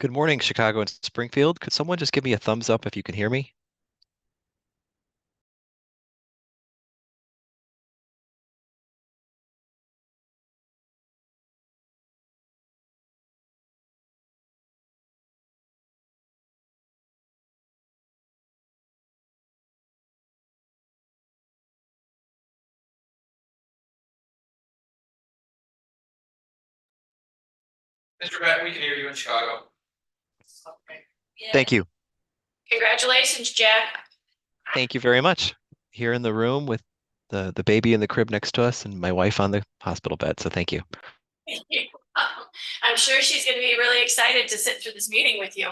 Good morning, Chicago and Springfield. Could someone just give me a thumbs up if you can hear me? Mr. Beck, we can hear you in Chicago. Okay. Yeah. Thank you. Congratulations, Jack. Thank you very much. Here in the room with the baby in the crib next to us and my wife on the hospital bed. So thank you. I'm sure she's going to be really excited to sit through this meeting with you.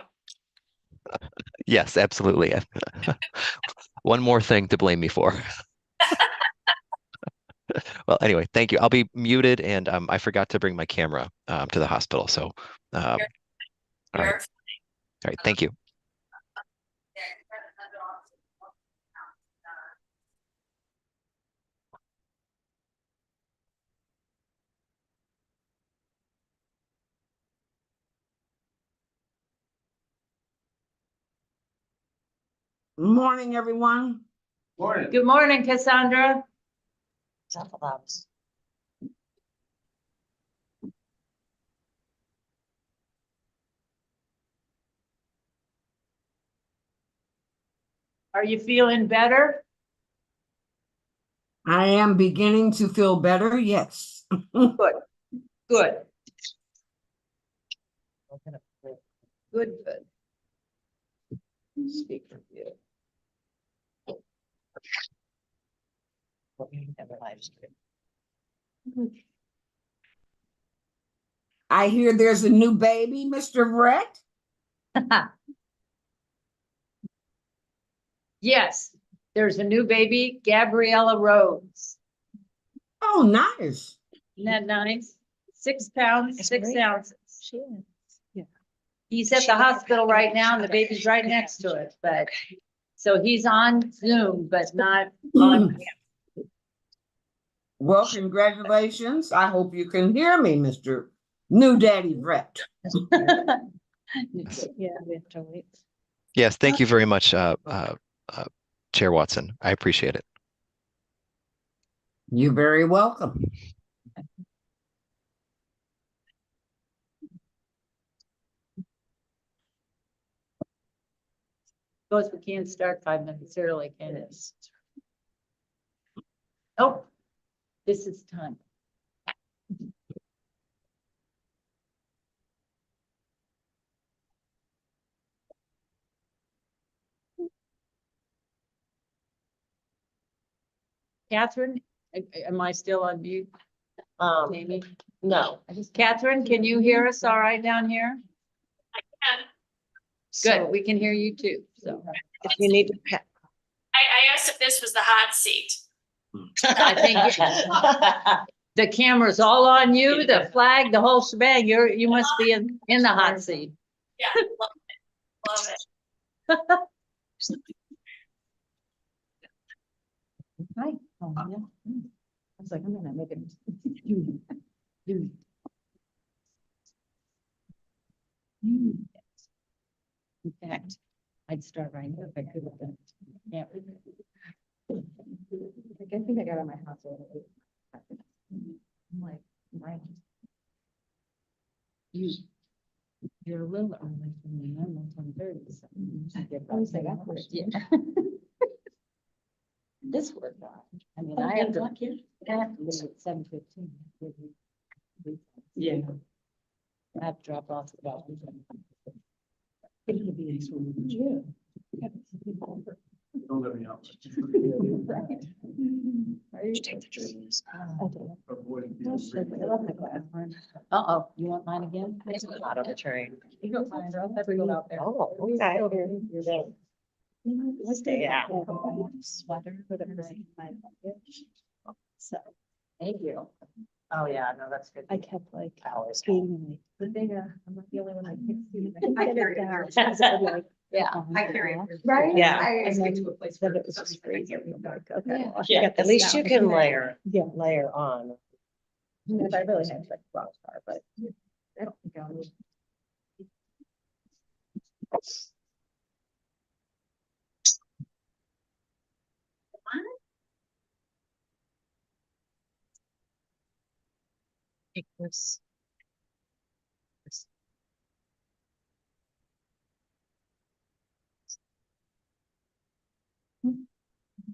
Yes, absolutely. One more thing to blame me for. Well, anyway, thank you. I'll be muted and I forgot to bring my camera to the hospital. So all right. All right. Thank you. Morning, everyone. Morning. Good morning, Cassandra. Are you feeling better? I am beginning to feel better, yes. Good. Good. Good, good. Speak for you. I hear there's a new baby, Mr. Brett. Yes, there's a new baby, Gabriella Rhodes. Oh, nice. Isn't that nice? 6 pounds, 6 ounces. She is. Yeah. He's at the hospital right now and the baby's right next to it, but so he's on Zoom, but not on. Well, congratulations. I hope you can hear me, Mr. New Daddy Brett. Yeah, we have to wait. Yes, thank you very much, Chair Watson. I appreciate it. You're very welcome. Suppose we can't start 5 minutes early, can it? Oh, this is time. Catherine, am I still on mute? Maybe. No. Catherine, can you hear us all right down here? I can. Good, we can hear you too, so. If you need to. I asked if this was the hot seat. I think the camera's all on you, the flag, the whole shebang, you must be in the hot seat. Yeah, love it. Love it. Hi. Oh, yeah. I was like, I'm gonna make it. In fact, I'd start right now if I could have done it. Yeah. I think I got on my house. I'm like, right. You're a little early for me, I'm on 10:30. So I was like, yeah. This worked out. I mean, I have to leave at 7:15. Yeah. I have to drop off the dog. It'll be nice when we do. Don't let me out. Take the trees. Uh-oh, you want mine again? There's a lot of the train. You don't mind, I'll have to go out there. Oh, okay. Stay out. Sweater for the night. So, thank you. Oh, yeah, no, that's good. I kept like Hours. being The thing, I'm not the only one that can see. I carried it. Yeah. I carried it. Right? Yeah. I And get then to a place then where it was just I freezing. can't I'm remember. like, okay, well, I Yeah. got At this least you now. can layer Yeah. on. If I really had like 12 car, but I don't think I'll need. Take this.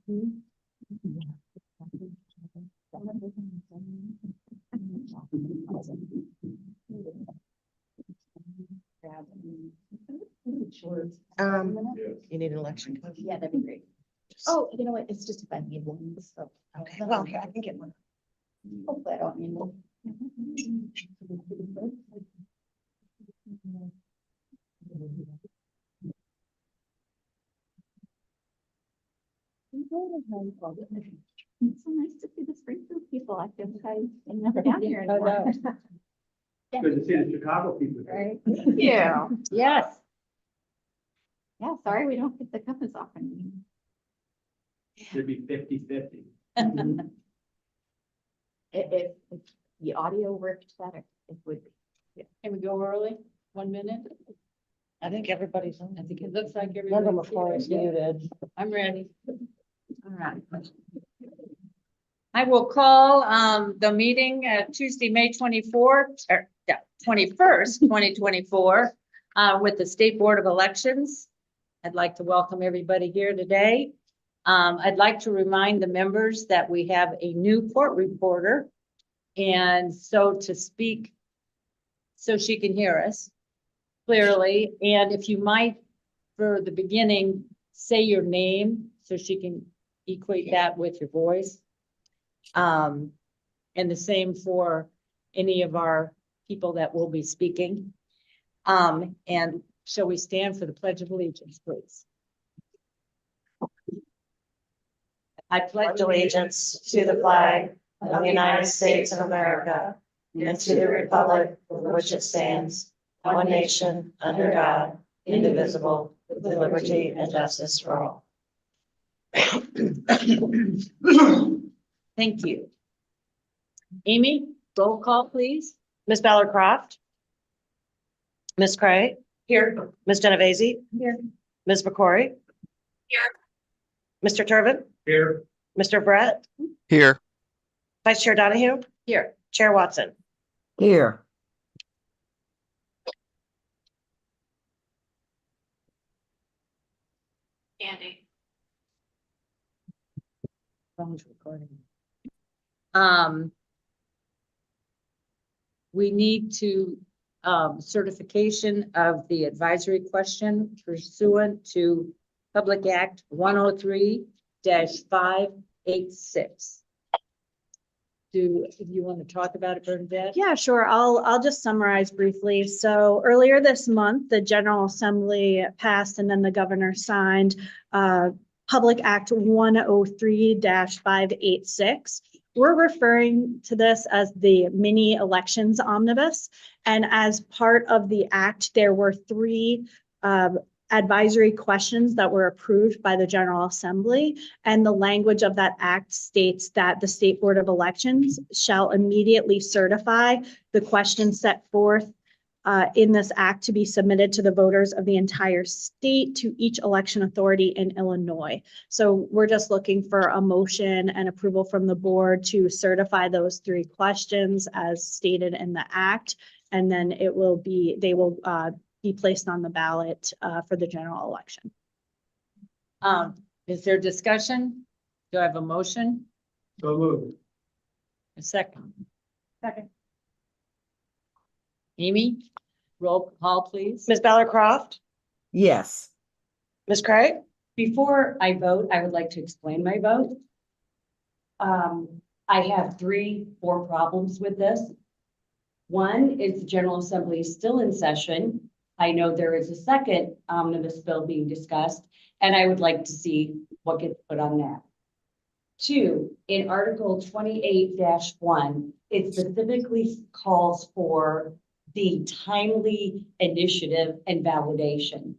You need an election code? Yeah, that'd be great. Oh, you know what? It's just if I need one, so. Okay, well, here, I can get one. Hopefully I don't need one. It's so nice to see the Springfield people. I feel like I'm never down here anymore. Good to see the Chicago people. Right? Yeah. Yes. Yeah, sorry, we don't get the cup as often. Should be 50-50. If the audio worked better, it would be. Can we go early? 1 minute? I think everybody's on. I think it looks like Number everybody's before is here. muted. I'm ready. All right. I will call the meeting Tuesday, May 21st, 2024, with the State Board of Elections. I'd like to welcome everybody here today. I'd like to remind the members that we have a new court reporter. And so to speak, so she can hear us clearly. And if you might, for the beginning, say your name so she can equate that with your voice. And the same for any of our people that will be speaking. And shall we stand for the Pledge of Allegiance, please? I pledge allegiance to the flag of the United States of America and to the republic for which it stands, one nation, under God, indivisible, with liberty and justice for all. Thank you. Amy, roll call, please. Ms. Ballard Croft. Ms. Cray. Here. Ms. Genovese. Here. Ms. McCory. Here. Mr. Turbin. Here. Mr. Brett. Here. Vice Chair Donahue. Here. Chair Watson. Here. Andy. Phone's recording. We need to, certification of the advisory question pursuant to Public Act 103-586. Do you want to talk about it, Bernadette? Yeah, sure. I'll just summarize briefly. So earlier this month, the General Assembly passed and then the governor signed Public Act 103-586. We're referring to this as the mini elections omnibus. And as part of the act, there were three advisory questions that were approved by the General Assembly. And the language of that act states that the State Board of Elections shall immediately certify the questions set forth in this act to be submitted to the voters of the entire state to each election authority in Illinois. So we're just looking for a motion and approval from the board to certify those three questions as stated in the act. And then they will be placed on the ballot for the general election. Is there discussion? Do I have a motion? So moved. A second? Second. Amy, roll call, please. Ms. Ballard Croft. Yes. Ms. Cray. Before I vote, I would like to explain my vote. I have 4 problems with this. One is the General Assembly is still in session. I know there is a second omnibus bill being discussed, and I would like to see what gets put on that. 2, in Article 28-1, it specifically calls for the timely initiative and validation.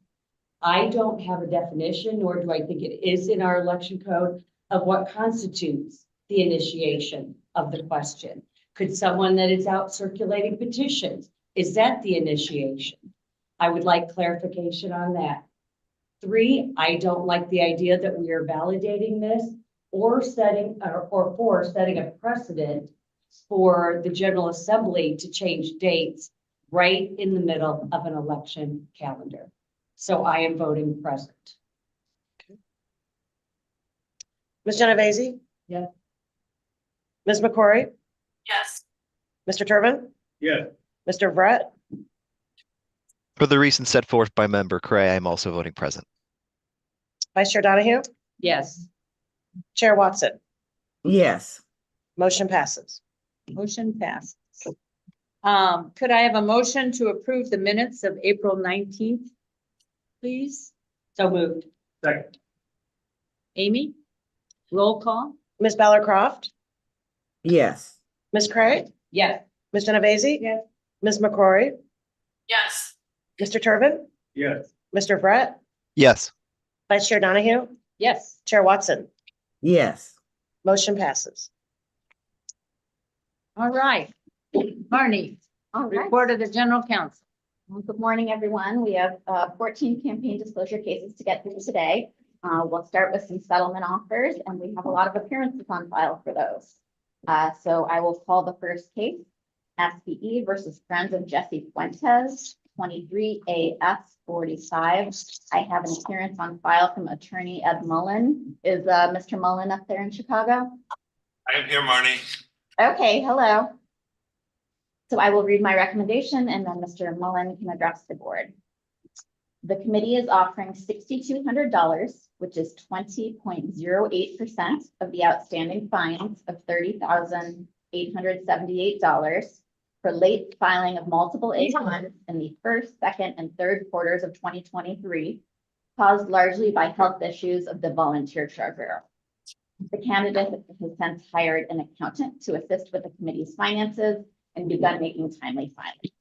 I don't have a definition, nor do I think it is in our election code, of what constitutes the initiation of the question. Could someone that is out circulating petitions, is that the initiation? I would like clarification on that. 3, I don't like the idea that we are validating this or setting a precedent for the General Assembly to change dates right in the middle of an election calendar. So I am voting present. Ms. Genovese? Yes. Ms. McCrory? Yes. Mr. Turbin? Yes. Mr. Brett? For the reasons set forth by Member Cray, I'm also voting present. Vice Chair Donahue? Yes. Chair Watson? Yes. Motion passes. Motion passes. Could I have a motion to approve the minutes of April 19th, please? So moved. Second. Amy? Roll call? Ms. Ballard Croft? Yes. Ms. Cray? Yes. Ms. Genovese? Yes. Ms. McCrory? Yes. Mr. Turbin? Yes. Mr. Brett? Yes. Vice Chair Donahue? Yes. Chair Watson? Yes. Motion passes. All right. Barney, All right. report of the general counsel. Well, good morning, everyone. We have 14 campaign disclosure cases to get through today. We'll start with some settlement offers, and we have a lot of appearances on file for those. So I will call the first case, SPE versus Friends of Jesse Fuentes, 23 AS 45. I have an appearance on file from attorney Ed Mullen. Is Mr. Mullen up there in Chicago? I am here, Marnie. Okay, hello. So I will read my recommendation and then Mr. Mullen can address the board. The committee is offering $6,200, which is 20.08% of the outstanding fines of $30,878 for late filing of multiple A1s in the first, second, and third quarters of 2023, caused largely by health issues of the volunteer treasurer. The candidate has since hired an accountant to assist with the committee's finances and begun making timely filings.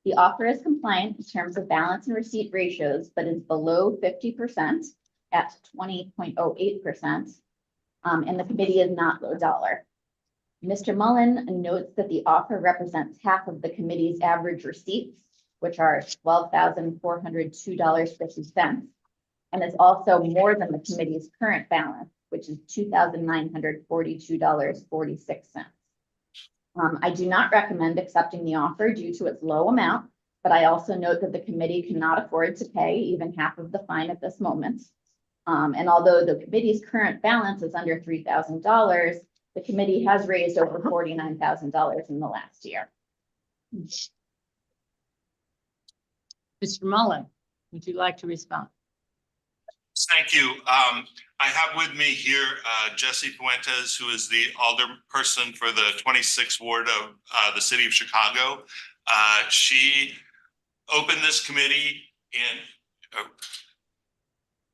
The offer is compliant in terms of balance and receipt ratios, but is below 50% at 20.08%. And the committee is not low dollar. Mr. Mullen notes that the offer represents half of the committee's average receipts, which are $12,402.50, and is also more than the committee's current balance, which is $2,942.46. I do not recommend accepting the offer due to its low amount, but I also note that the committee cannot afford to pay even half of the fine at this moment. And although the committee's current balance is under $3,000, the committee has raised over $49,000 in the last year. Mr. Mullen, would you like to respond? Thank you. I have with me here Jesse Fuentes, who is the alderperson for the 26th ward of the city of Chicago. She opened this committee in.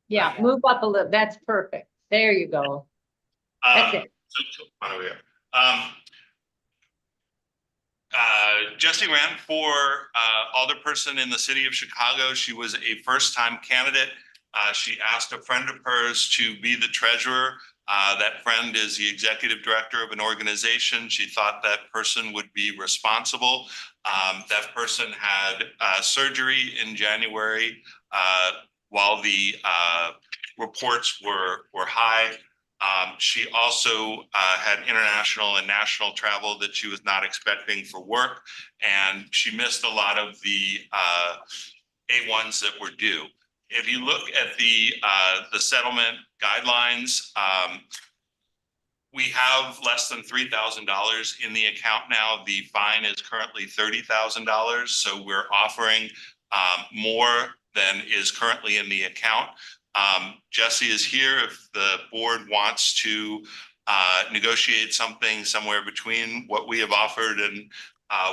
Yeah, move up a little. That's perfect. There you go. That's it. Jessie ran for alderperson in the city of Chicago. She was a first-time candidate. She asked a friend of hers to be the treasurer. That friend is the executive director of an organization. She thought that person would be responsible. That person had surgery in January while the reports were high. She also had international and national travel that she was not expecting for work, and she missed a lot of the A1s that were due. If you look at the settlement guidelines, we have less than $3,000 in the account now. The fine is currently $30,000, so we're offering more than is currently in the account. Jesse is here if the board wants to negotiate something somewhere between what we have offered and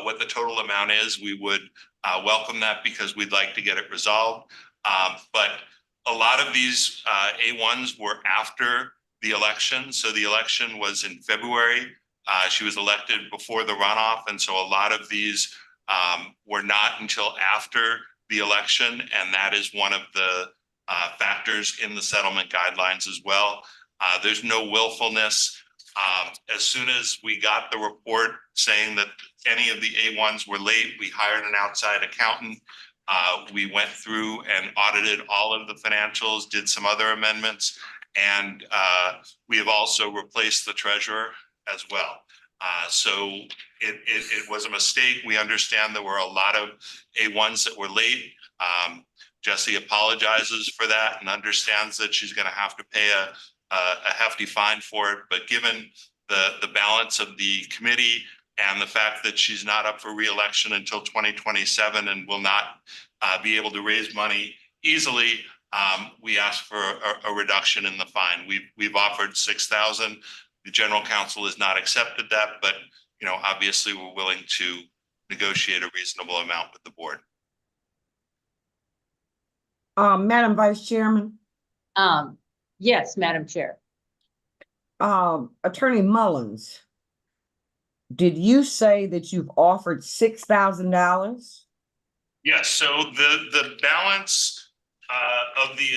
what the total amount is. We would welcome that because we'd like to get it resolved. But a lot of these A1s were after the election. So the election was in February. She was elected before the runoff. And so a lot of these were not until after the election. And that is one of the factors in the settlement guidelines as well. There's no willfulness. As soon as we got the report saying that any of the A1s were late, we hired an outside accountant. We went through and audited all of the financials, did some other amendments, and we have also replaced the treasurer as well. So it was a mistake. We understand there were a lot of A1s that were late. Jessie apologizes for that and understands that she's going to have to pay a hefty fine for it. But given the balance of the committee and the fact that she's not up for re-election until 2027 and will not be able to raise money easily, we asked for a reduction in the fine. We've offered $6,000. The general counsel has not accepted that, but obviously we're willing to negotiate a reasonable amount with the board. Madam Vice Chairman, Yes, Madam Chair. Attorney Mullins, did you say that you've offered $6,000? Yes, so the balance of the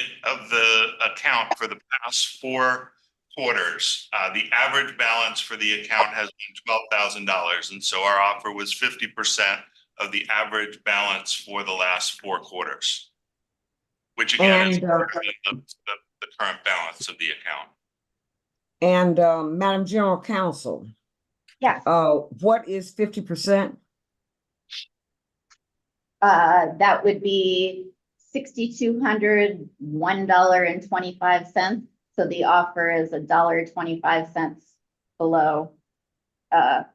account for the past 4 quarters, the average balance for the account has been $12,000, and so our offer was 50% of the average balance for the last 4 quarters, which again is the current balance of the account. And Madam General Counsel, Yes. what is 50%? That would be $6,201.25. So the offer is $1.25 below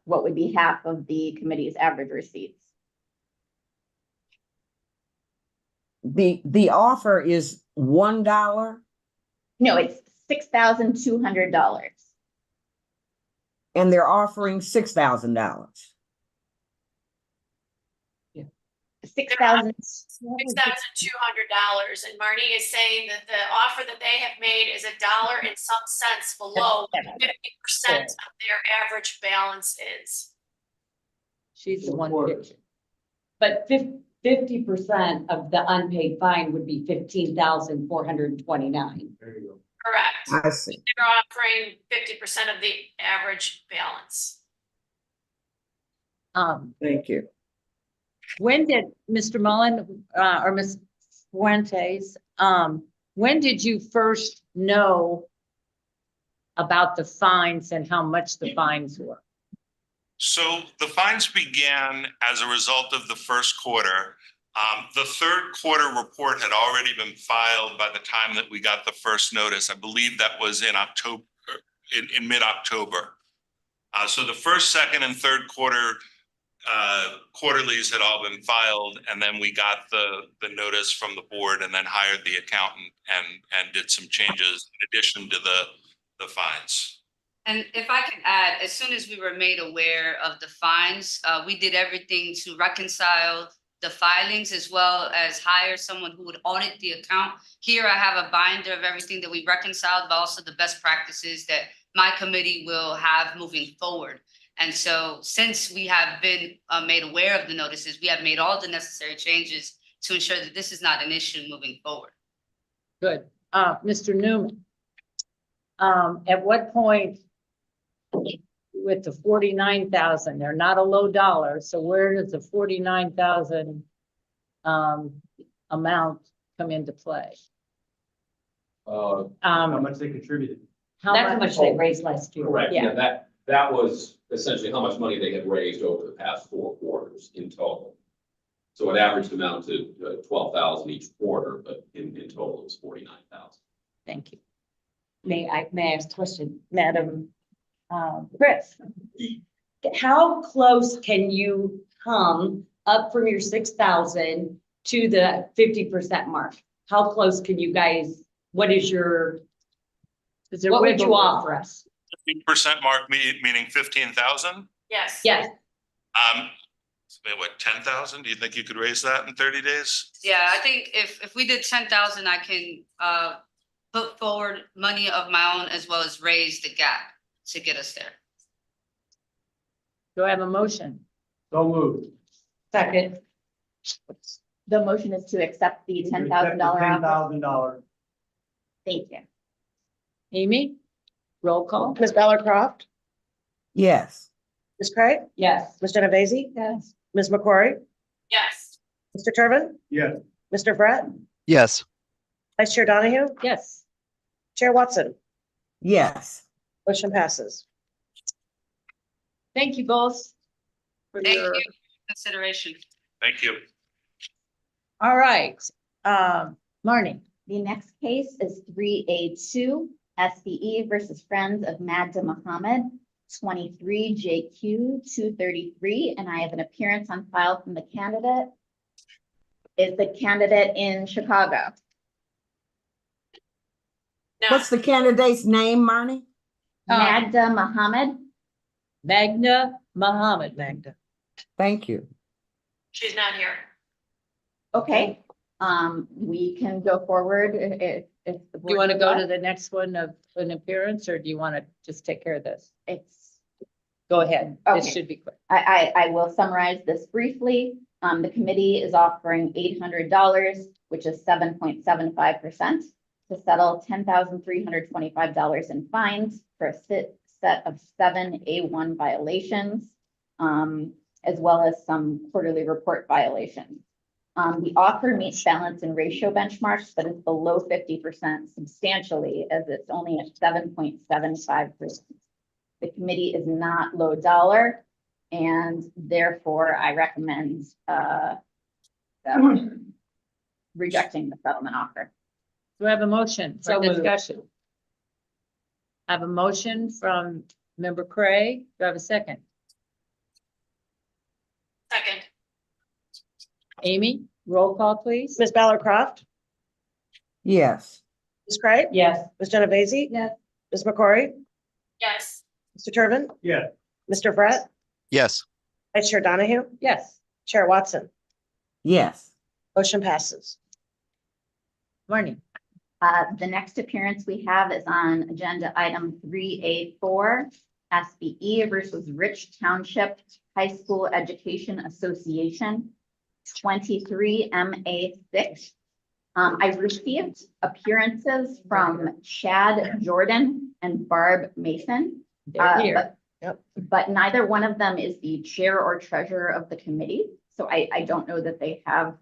what would be half of the committee's average receipts. The offer is $1, No, it's $6,200. and they're offering $6,000. $6,000. $6,200, and Marnie is saying that the offer that they have made is $1 and some cents below 50% of their average balance is. She's the one. But 50% of the unpaid fine would be $15,429. There you go. Correct. I see. They're offering 50% of the average balance. Thank you. When did Mr. Mullen, or Ms. Fuentes, when did you first know about the fines and how much the fines were? So the fines began as a result of the first quarter. The third quarter report had already been filed by the time that we got the first notice. I believe that was in October, in mid-October. So the first, second, and third quarter quarterlies had all been filed, and then we got the notice from the board and then hired the accountant and did some changes in addition to the fines. And if I can add, as soon as we were made aware of the fines, we did everything to reconcile the filings as well as hire someone who would audit the account. Here I have a binder of everything that we reconciled, but also the best practices that my committee will have moving forward. And so since we have been made aware of the notices, we have made all the necessary changes to ensure that this is not an issue moving forward. Good. Mr. Newman, at what point with the 49,000, they're not a low dollar, so where does the 49,000 amount come into play? How much they contributed. That's how much they raised last year. Correct, Yeah. yeah, that was essentially how much money they had raised over the past 4 quarters in total. So it averaged amount to 12,000 each quarter, but in total it was 49,000. Thank you. May I ask a question, Madam Chris? How close can you come up from your 6,000 to the 50% mark? How close can you guys, what would you offer us? 50% mark meaning 15,000? Yes. Yes. What, 10,000? Do you think you could raise that in 30 days? Yeah, I think if we did 10,000, I can put forward money of my own as well as raise the gap to get us there. Do I have a motion? So moved. Second. The motion is to accept the $10,000 offer. $10,000. Thank you. Amy? Roll call? Ms. Bellercroft, Yes. Ms. Craig, Yes. Ms. Genovese, Yes. Ms. McCrory, Yes. Mr. Turbin, Yes. Mr. Brett, Yes. Vice Chair Donahue, Yes. Chair Watson, Yes. motion passes. Thank you both. For Thank your, you for consideration. Thank you. all right, Marnie. The next case is 3A2 SBE versus Friends of Magda Muhammad, 23 JQ 233, and I have an appearance on file from the candidate. Is the candidate in Chicago? No, What's the candidate's name, Marnie? Magda Muhammad? Magda Muhammad. Magda. Thank you. she's not here. Okay, we can go forward if the Do you board want to would go like. to the next one of an appearance, or do you want to just take care of this? It's, Go ahead. This Okay. should be quick. I will summarize this briefly. The committee is offering $800, which is 7.75%, to settle $10,325 in fines for a set of 7 A1 violations, as well as some quarterly report violations. The offer meets balance and ratio benchmarks, but is below 50% substantially, as it's only at 7.75%. The committee is not low dollar, and therefore I recommend rejecting the settlement offer. Do I have a motion So for moved. discussion? I have a motion from Member Cray. Do I have a second? Second, Amy, roll call, please. Ms. Ballard Croft, Yes. Ms. Craig, Yes. Ms. Genovese. Yes. Ms. McCrory, yes, Mr. Turbin, Yes. Mr. Brett, Yes. Vice Chair Donahue, Yes. Chair Watson, Yes. motion passes. Marnie. The next appearance we have is on agenda item 3A4, SBE versus Rich Township High School Education Association, 23 MA6. I received appearances from Chad Jordan and Barb Mason. They're here. But neither one of them is the chair or treasurer of the committee. So I don't know that they have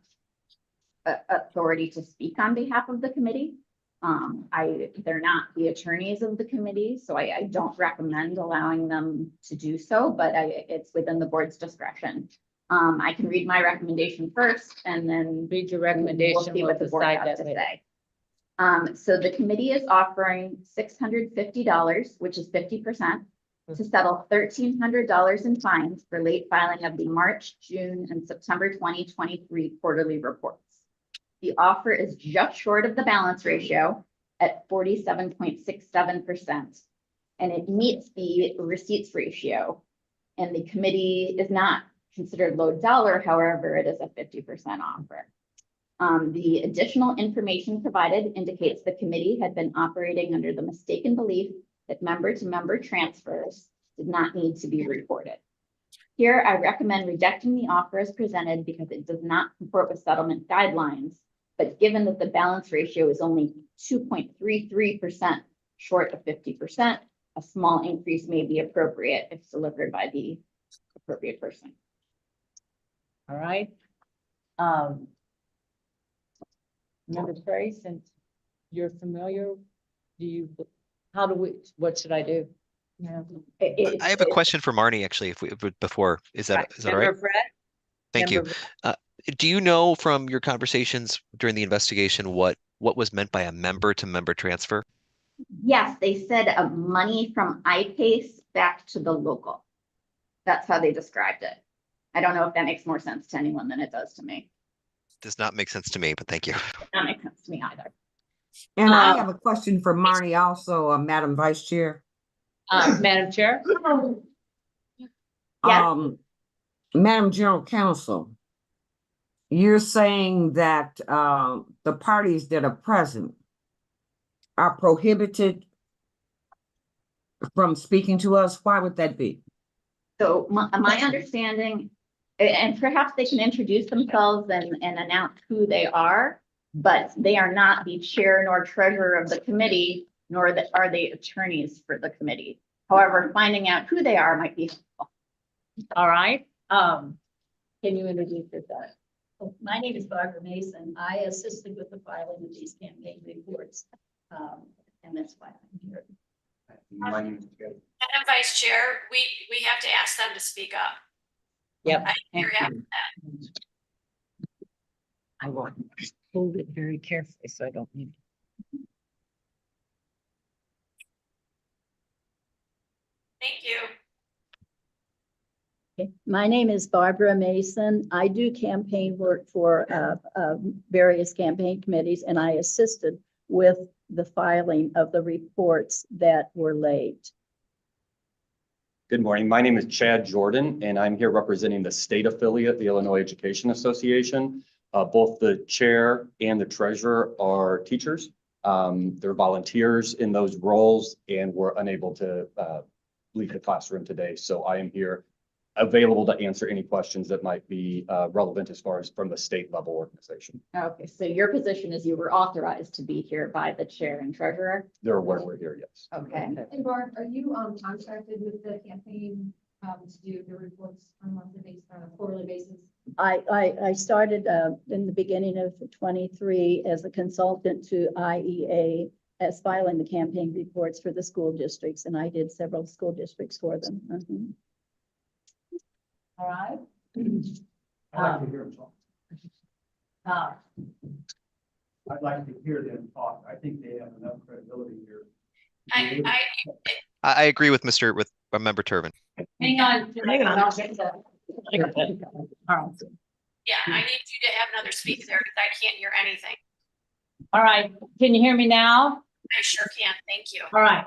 authority to speak on behalf of the committee. They're not the attorneys of the committee, so I don't recommend allowing them to do so, but it's within the board's discretion. I can read my recommendation first and then Read your we'll recommendation. see We'll what the board decide has that to later. say. So the committee is offering $650, which is 50%, to settle $1,300 in fines for late filing of the March, June, and September 2023 quarterly reports. The offer is just short of the balance ratio at 47.67%, and it meets the receipts ratio. And the committee is not considered low dollar, however, it is a 50% offer. The additional information provided indicates the committee had been operating under the mistaken belief that member-to-member transfers did not need to be reported. Here, I recommend rejecting the offer as presented because it does not comport with settlement guidelines. But given that the balance ratio is only 2.33% short of 50%, a small increase may be appropriate if delivered by the appropriate person. All right. Member Cray, since you're familiar, what should I do? Yeah. I have a question for Marnie, actually, before, is that all right? Member Brett? Thank you. Member- Do you know from your conversations during the investigation what was meant by a member-to-member transfer? Yes, they said money from iPace back to the local. That's how they described it. I don't know if that makes more sense to anyone than it does to me. Does not make sense to me, but thank you. That makes sense to me either. And I have a question for Marnie also, Madam Vice Chair. Madam Chair? Yes. Madam General Counsel, you're saying that the parties that are present are prohibited from speaking to us. Why would that be? So my understanding, and perhaps they can introduce themselves and announce who they are, but they are not the chair nor treasurer of the committee, nor are they attorneys for the committee. However, finding out who they are might be helpful. All right. Can you introduce yourself? My name is Barbara Mason. I assisted with the filing of these campaign reports. And that's why I'm here. My name is Ted. Madam Vice Chair, we have to ask them to speak up. Yep. You're having that. I will hold it very carefully so I don't need. Thank you. Okay. My name is Barbara Mason. I do campaign work for various campaign committees, and I assisted with the filing of the reports that were late. Good morning. My name is Chad Jordan, and I'm here representing the state affiliate, the Illinois Education Association. Both the chair and the treasurer are teachers. They're volunteers in those roles and were unable to leave the classroom today. So I am here available to answer any questions that might be relevant as far as from the state level organization. Okay, so your position is you were authorized to be here by the chair and treasurer? They're aware we're here, yes. Okay. And Barb, are you contracted with the campaign to do the reports on a monthly basis, on a quarterly basis? I started in the beginning of 23 as a consultant to IEA as filing the campaign reports for the school districts, and I did several school districts for them. All right. I'd like to hear them talk. Uh, I'd like to hear them talk. I think they have enough credibility here. I agree with Member Turbin. Hang on. I'll get to- Mm-hmm. Yeah, I need you to have another speaker there because I can't hear anything. All right, can you hear me now? I sure can. Thank you. All right,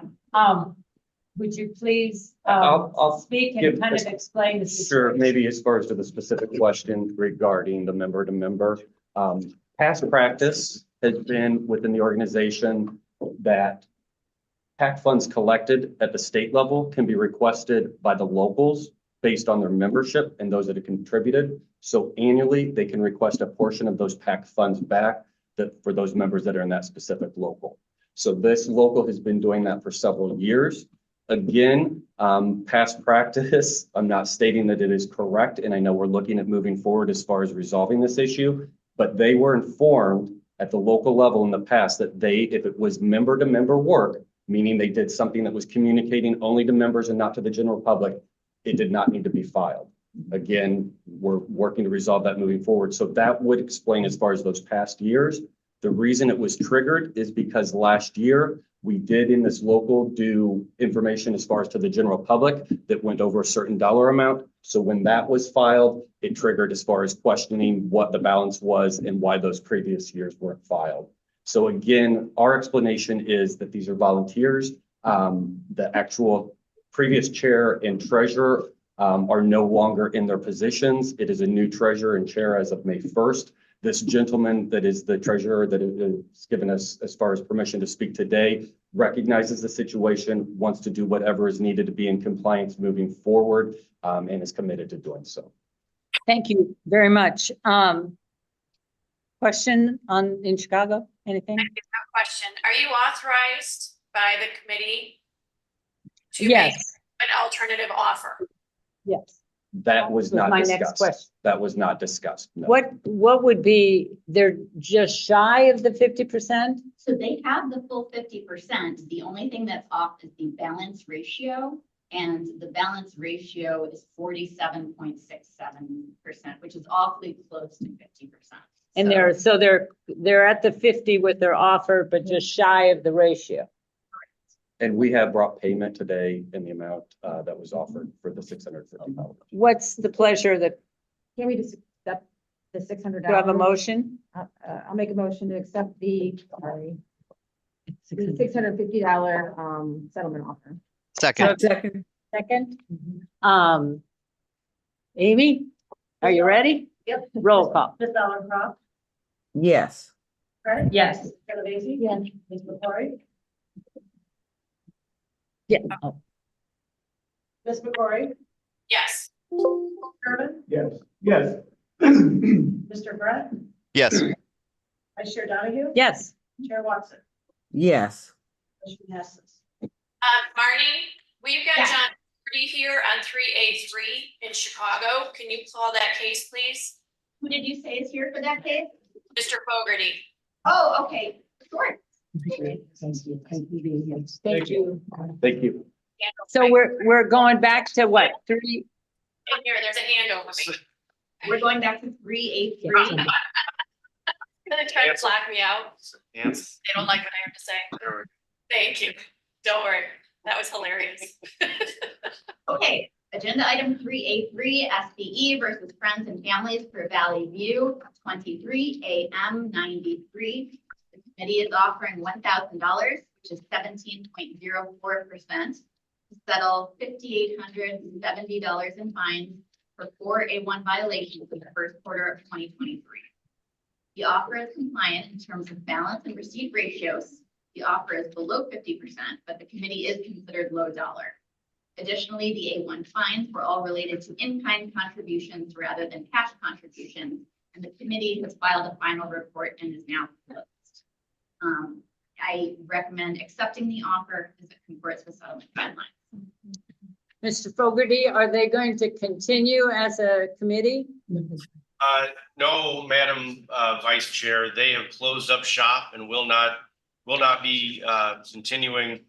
would you please, I'll speak and give kind of a- explain the Sure, situation? maybe as far as to the specific question regarding the member to member. Past practice has been within the organization that PAC funds collected at the state level can be requested by the locals based on their membership and those that have contributed. So annually, they can request a portion of those PAC funds back for those members that are in that specific local. So this local has been doing that for several years. Again, past practice, I'm not stating that it is correct, and I know we're looking at moving forward as far as resolving this issue, but they were informed at the local level in the past that if it was member to member work, meaning they did something that was communicating only to members and not to the general public, it did not need to be filed. Again, we're working to resolve that moving forward. So that would explain as far as those past years. The reason it was triggered is because last year we did in this local do information as far as to the general public that went over a certain dollar amount. So when that was filed, it triggered as far as questioning what the balance was and why those previous years weren't filed. So again, our explanation is that these are volunteers. The actual previous chair and treasurer are no longer in their positions. It is a new treasurer and chair as of May 1st. This gentleman that is the treasurer that has given us as far as permission to speak today recognizes the situation, wants to do whatever is needed to be in compliance moving forward, and is committed to doing so. Thank you very much. Question in Chicago, anything? I have a question. Are you authorized by the committee to make Yes, an alternative offer? yes. That was not my next discussed. question. That was not discussed. No. What would be, they're just shy of the 50%? So they have the full 50%. The only thing that's off is the balance ratio. And the balance ratio is 47.67%, which is awfully close to 50%. And they're at the 50 with their offer, but just shy of the ratio. And we have brought payment today in the amount that was offered for the $650. What's the pleasure that, Can we just accept the $600? do I have a motion? I'll make a motion to accept the $650 settlement offer. Second. Second? Amy, are you ready? Yep. Roll call. Ms. Ellenbrock, Yes. correct? Yes. Ms. Genovese? Yes. Ms. McCory? Yeah. Ms. McCory? Yes. Turbin? Yes. Yes. Mr. Brett? Yes. Vice Chair Donahue? Yes. Chair Watson? Yes. Motion passes. Marnie, we've got Yeah. John Pretty here on 3A3 in Chicago. Can you call that case, please? Who did you say is here for that case? Mr. Fogarty. Oh, okay, sure. Thank you. Thank you. So we're going back to what, 3? In here, there's a hand over me. We're going back to 383. Gonna try to block me out. Yes. They don't like what I have to say. Thank you. Don't worry. That was hilarious. Okay, agenda item 383, SBE versus Friends and Families for Valley View, 23 AM 93. The committee is offering $1,000, which is 17.04%, to settle $5,870 in fines for 4 A1 violations in the first quarter of 2023. The offer is compliant in terms of balance and receipt ratios. The offer is below 50%, but the committee is considered low dollar. Additionally, the A1 fines were all related to in-kind contributions rather than cash contributions, and the committee has filed a final report and is now closed. I recommend accepting the offer as it comports with settlement guidelines. Mr. Fogarty, are they going to continue as a committee? No, Madam Vice Chair, they have closed up shop and will not be continuing.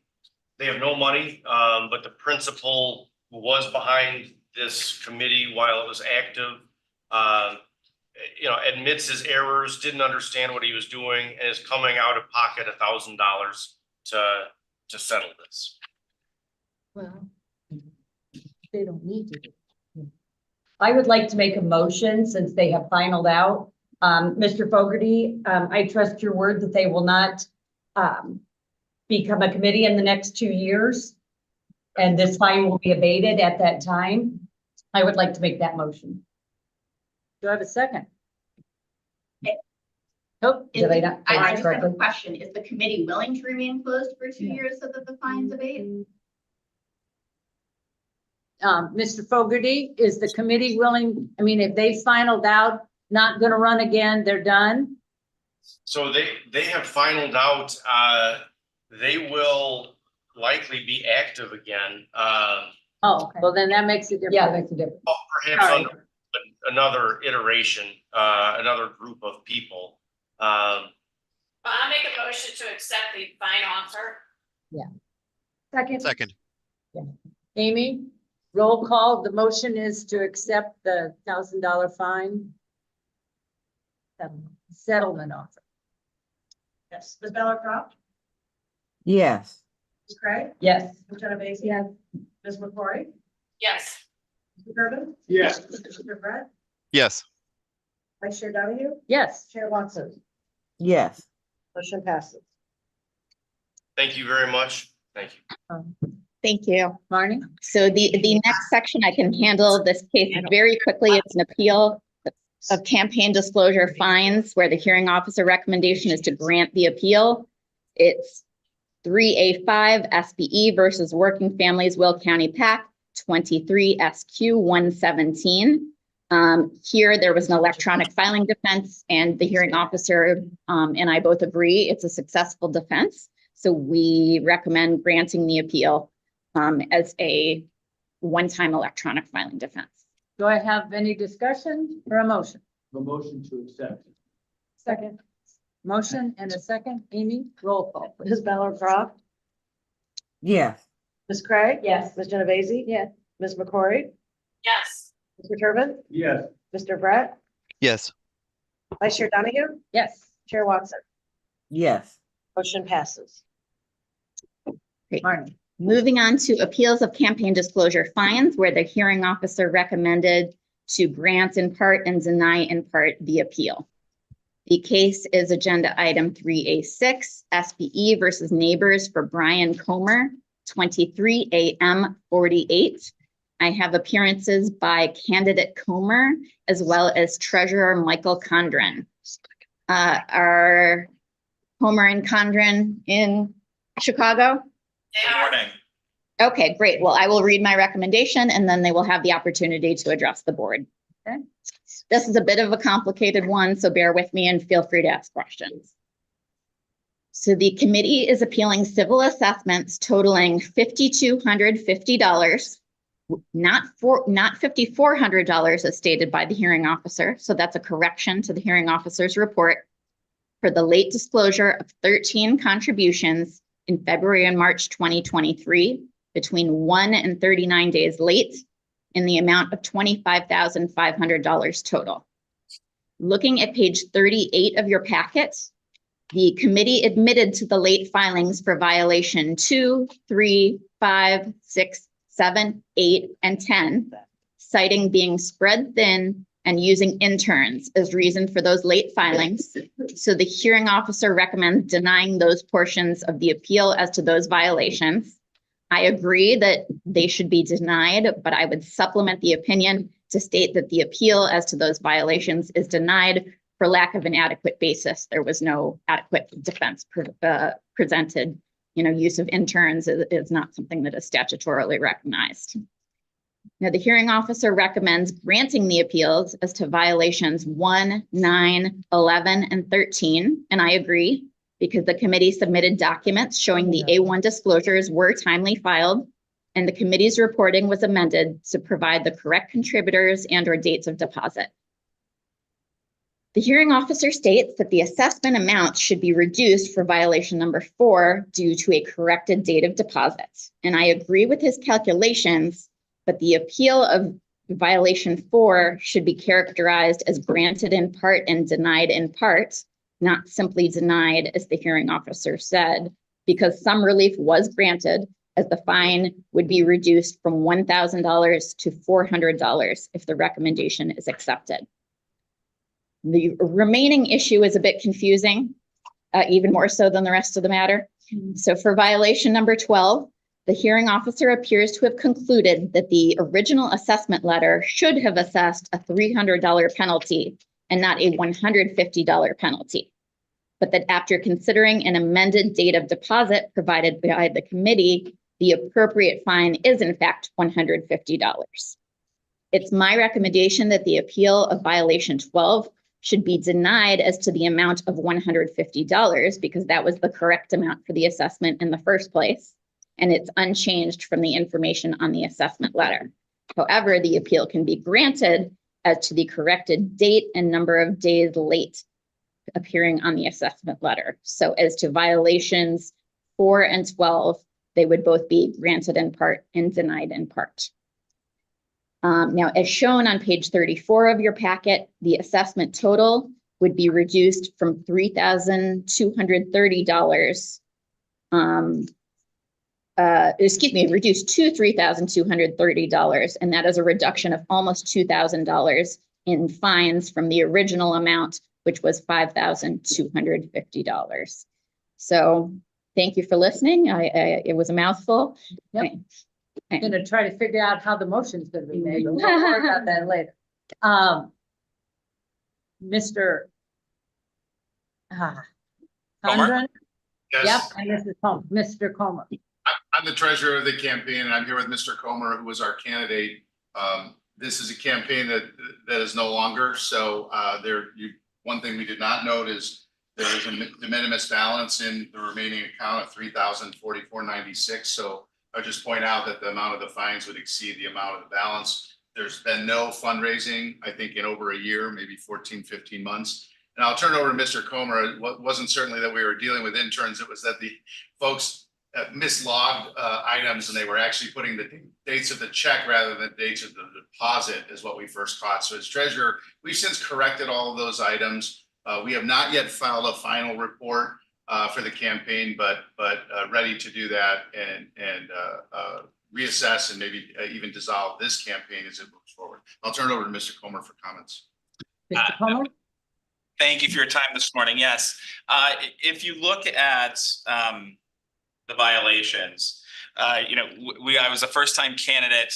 They have no money, but the principal who was behind this committee while it was active, admits his errors, didn't understand what he was doing, and is coming out of pocket $1,000 to settle this. Well, they don't need to. I would like to make a motion since they have finalized out. Mr. Fogarty, I trust your word that they will not become a committee in the next 2 years. And this fine will be abated at that time. I would like to make that motion. Do I have a second? Nope. Did I not? I just have a question. Is the committee willing to remain closed for 2 years so that the fines abate? Mr. Fogarty, is the committee willing? I mean, if they finalized out, not going to run again, they're done. So they have finalized out, they will likely be active again. Oh, well, then that makes a difference. Yeah, makes a difference. Perhaps under another iteration, another group of people. I'll make a motion to accept the fine offer. Yeah. Second. Yeah. Amy, roll call. The motion is to accept the $1,000 fine. Settlement offer. Yes, Ms. Bellicroft, Yes. Ms. Craig, Yes. Ms. Genovese. Yes. Ms. McCrory, Yes. Mr. Durbin, Yes. Mr. Brett, Yes. Vice Chair Donahue, Yes. Chair Watson, Yes. motion passes. Thank you very much. Thank you. Thank you. Marnie? So the next section, I can handle this case very quickly. It's an appeal of campaign disclosure fines where the hearing officer recommendation is to grant the appeal. It's 3A5 SBE versus Working Families Will County PAC 23 SQ 117. Here there was an electronic filing defense and the hearing officer and I both agree it's a successful defense. So we recommend granting the appeal as a one-time electronic filing defense. Do I have any discussion or a motion? A motion to accept. Second. Motion and a second. Amy, roll call. please. Ms. Bellicroft, Yes. Ms. Craig. Yes. Ms. Genovese. Yes. Ms. McCrory, Yes. Mr. Turbin, Yes. Mr. Brett, Yes. Vice Chair Donahue, Yes. Chair Watson, Yes. motion passes. Great. Marnie? Moving on to appeals of campaign disclosure fines, where the hearing officer recommended to grant in part and deny in part the appeal. The case is agenda item 3A6, SBE versus Neighbors for Brian Comer, 23 AM 48. I have appearances by candidate Comer as well as treasurer Michael Condren. Are Comer and Condren in Chicago? They are. Okay, great. Well, I will read my recommendation and then they will have the opportunity to address the board. Okay. This is a bit of a complicated one, so bear with me and feel free to ask questions. So the committee is appealing civil assessments totaling $5,250 not $5,400 as stated by the hearing officer. So that's a correction to the hearing officer's report for the late disclosure of 13 contributions in February and March 2023 between 1 and 39 days late in the amount of $25,500 total. Looking at page 38 of your packet, the committee admitted to the late filings for violation 2, 3, 5, 6, 7, 8, and 10, citing being spread thin and using interns as reason for those late filings. So the hearing officer recommends denying those portions of the appeal as to those violations. I agree that they should be denied, but I would supplement the opinion to state that the appeal as to those violations is denied for lack of an adequate basis. There was no adequate defense presented. Use of interns is not something that is statutorily recognized. Now, the hearing officer recommends granting the appeals as to violations 1, 9, 11, and 13, and I agree because the committee submitted documents showing the A1 disclosures were timely filed, and the committee's reporting was amended to provide the correct contributors and/or dates of deposit. The hearing officer states that the assessment amount should be reduced for violation number 4 due to a corrected date of deposit. And I agree with his calculations, but the appeal of violation 4 should be characterized as granted in part and denied in part, not simply denied, as the hearing officer said, because some relief was granted, as the fine would be reduced from $1,000 to $400 if the recommendation is accepted. The remaining issue is a bit confusing, even more so than the rest of the matter. So for violation number 12, the hearing officer appears to have concluded that the original assessment letter should have assessed a $300 penalty and not a $150 penalty, but that after considering an amended date of deposit provided by the committee, the appropriate fine is in fact $150. It's my recommendation that the appeal of violation 12 should be denied as to the amount of $150 because that was the correct amount for the assessment in the first place, and it's unchanged from the information on the assessment letter. However, the appeal can be granted as to the corrected date and number of days late appearing on the assessment letter. So as to violations 4 and 12, they would both be granted in part and denied in part. Now, as shown on page 34 of your packet, the assessment total would be reduced from $3,230, reduced to $3,230, and that is a reduction of almost $2,000 in fines from the original amount, which was $5,250. So thank you for listening. It was a mouthful. Yep. I'm going to try to figure out how the motion's going to be made, but we'll worry about that later. Mr. Condren? Yes. Yep, and Mr. Comer. I'm the treasurer of the campaign, and I'm here with Mr. Comer, who was our candidate. This is a campaign that is no longer. So one thing we did not note is there is a de minimis balance in the remaining account of $3,044.96. So I'll just point out that the amount of the fines would exceed the amount of the balance. There's been no fundraising, I think, in over a year, maybe 14, 15 months. And I'll turn it over to Mr. Comer. It wasn't certainly that we were dealing with interns. It was that the folks mislogged items, and they were actually putting the dates of the check rather than dates of the deposit is what we first caught. So as treasurer, we've since corrected all of those items. We have not yet filed a final report for the campaign, but ready to do that and reassess and maybe even dissolve this campaign as it moves forward. I'll turn it over to Mr. Comer for comments. Mr. Comer? Thank you for your time this morning. Yes, if you look at the violations, I was a first-time candidate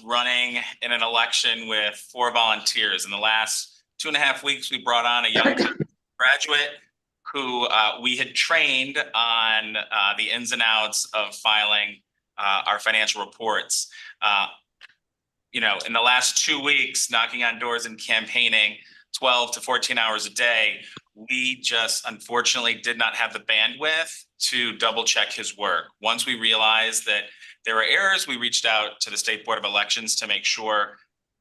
running in an election with 4 volunteers. In the last 2.5 weeks, we brought on a young graduate who we had trained on the ins and outs of filing our financial reports. In the last 2 weeks, knocking on doors and campaigning 12 to 14 hours a day, we just unfortunately did not have the bandwidth to double check his work. Once we realized that there were errors. We reached out to the State Board of Elections to make sure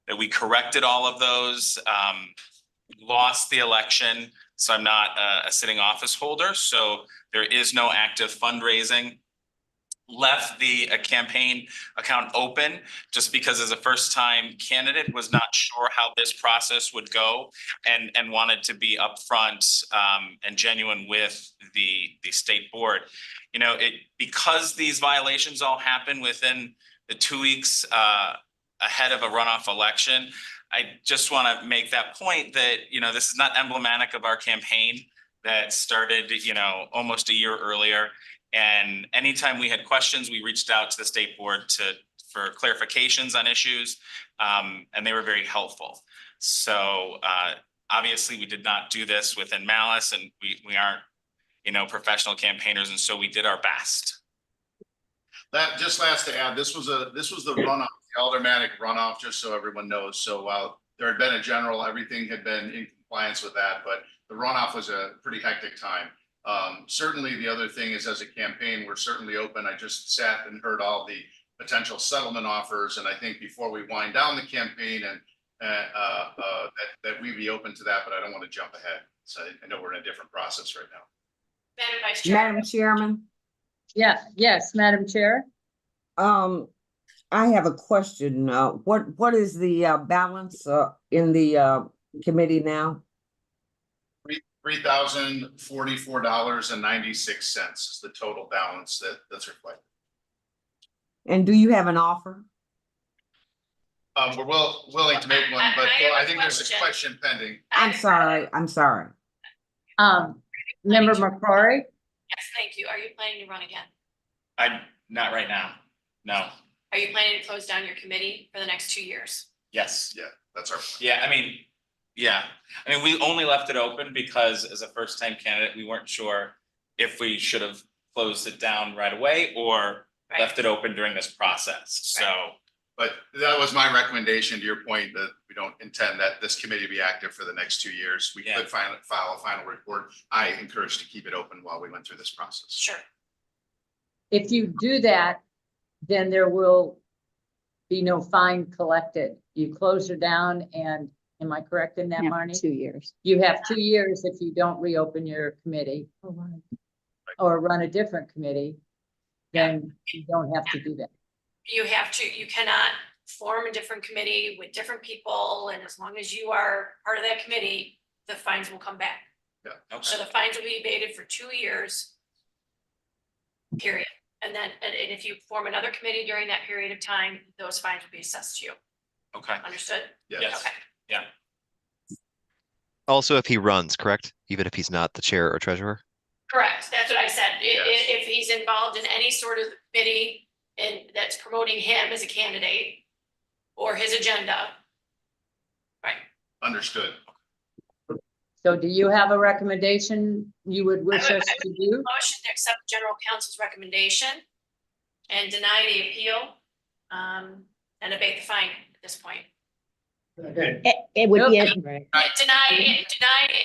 that we corrected all of those. Lost the election, so I'm not a sitting office holder, so there is no active fundraising. Left the campaign account open just because as a first-time candidate was not sure how this process would go and wanted to be upfront and genuine with the state board. You know, because these violations all happen within the 2 weeks ahead of a runoff election, I just want to make that point that, you know, this is not emblematic of our campaign that started, you know, almost a year earlier. And anytime we had questions, we reached out to the state board for clarifications on issues, and they were very helpful. So obviously we did not do this within malice, and we aren't, you know, professional campaigners, and so we did our best. That just last to add, this was the runoff, the aldermanic runoff, just so everyone knows. So while there had been a general, everything had been in compliance with that, but the runoff was a pretty hectic time. Certainly the other thing is, as a campaign, we're certainly open. I just sat and heard all the potential settlement offers. And I think before we wind down the campaign and that we be open to that, but I don't want to jump ahead. So I know we're in a different process right now. Madam Vice Chair. Madam Chairman, Yes, Madam Chair. I have a question. What is the balance in the committee now? $3,044.96 is the total balance that's reflected. And do you have an offer? We're willing to make one, but I think there's a question pending. I'm sorry. Member McCrory? Yes, thank you. Are you planning to run again? Not right now. No. Are you planning to close down your committee for the next 2 years? Yes. Yeah, that's our plan. Yeah, I mean, we only left it open because as a first-time candidate, we weren't sure if we should have closed it down right away or left it open during this process. So. But that was my recommendation, to your point, that we don't intend that this committee be active for the next 2 years. We could file a final report. I encourage to keep it open while we went through this process. Sure. If you do that, then there will be no fine collected. You close her down, and am I correct in that, Marnie? 2 years. You have 2 years if you don't reopen your committee or run a different committee, then you don't have to do that. You cannot form a different committee with different people, and as long as you are part of that committee, the fines will come back. Yeah. Okay. So the fines will be abated for 2 years. Period. And then, and if you form another committee during that period of time, those fines will be assessed to you. Okay. Understood? Yes. Okay. Yeah. Also, if he runs, correct? Even if he's not the chair or treasurer? Correct. That's what I said. Yes. If he's involved in any sort of committee and that's promoting him as a candidate or his agenda. Right. Understood. So do you have a recommendation you would wish us to do? Motion to accept general counsel's recommendation and deny the appeal, and abate the fine at this point. It would be, Deny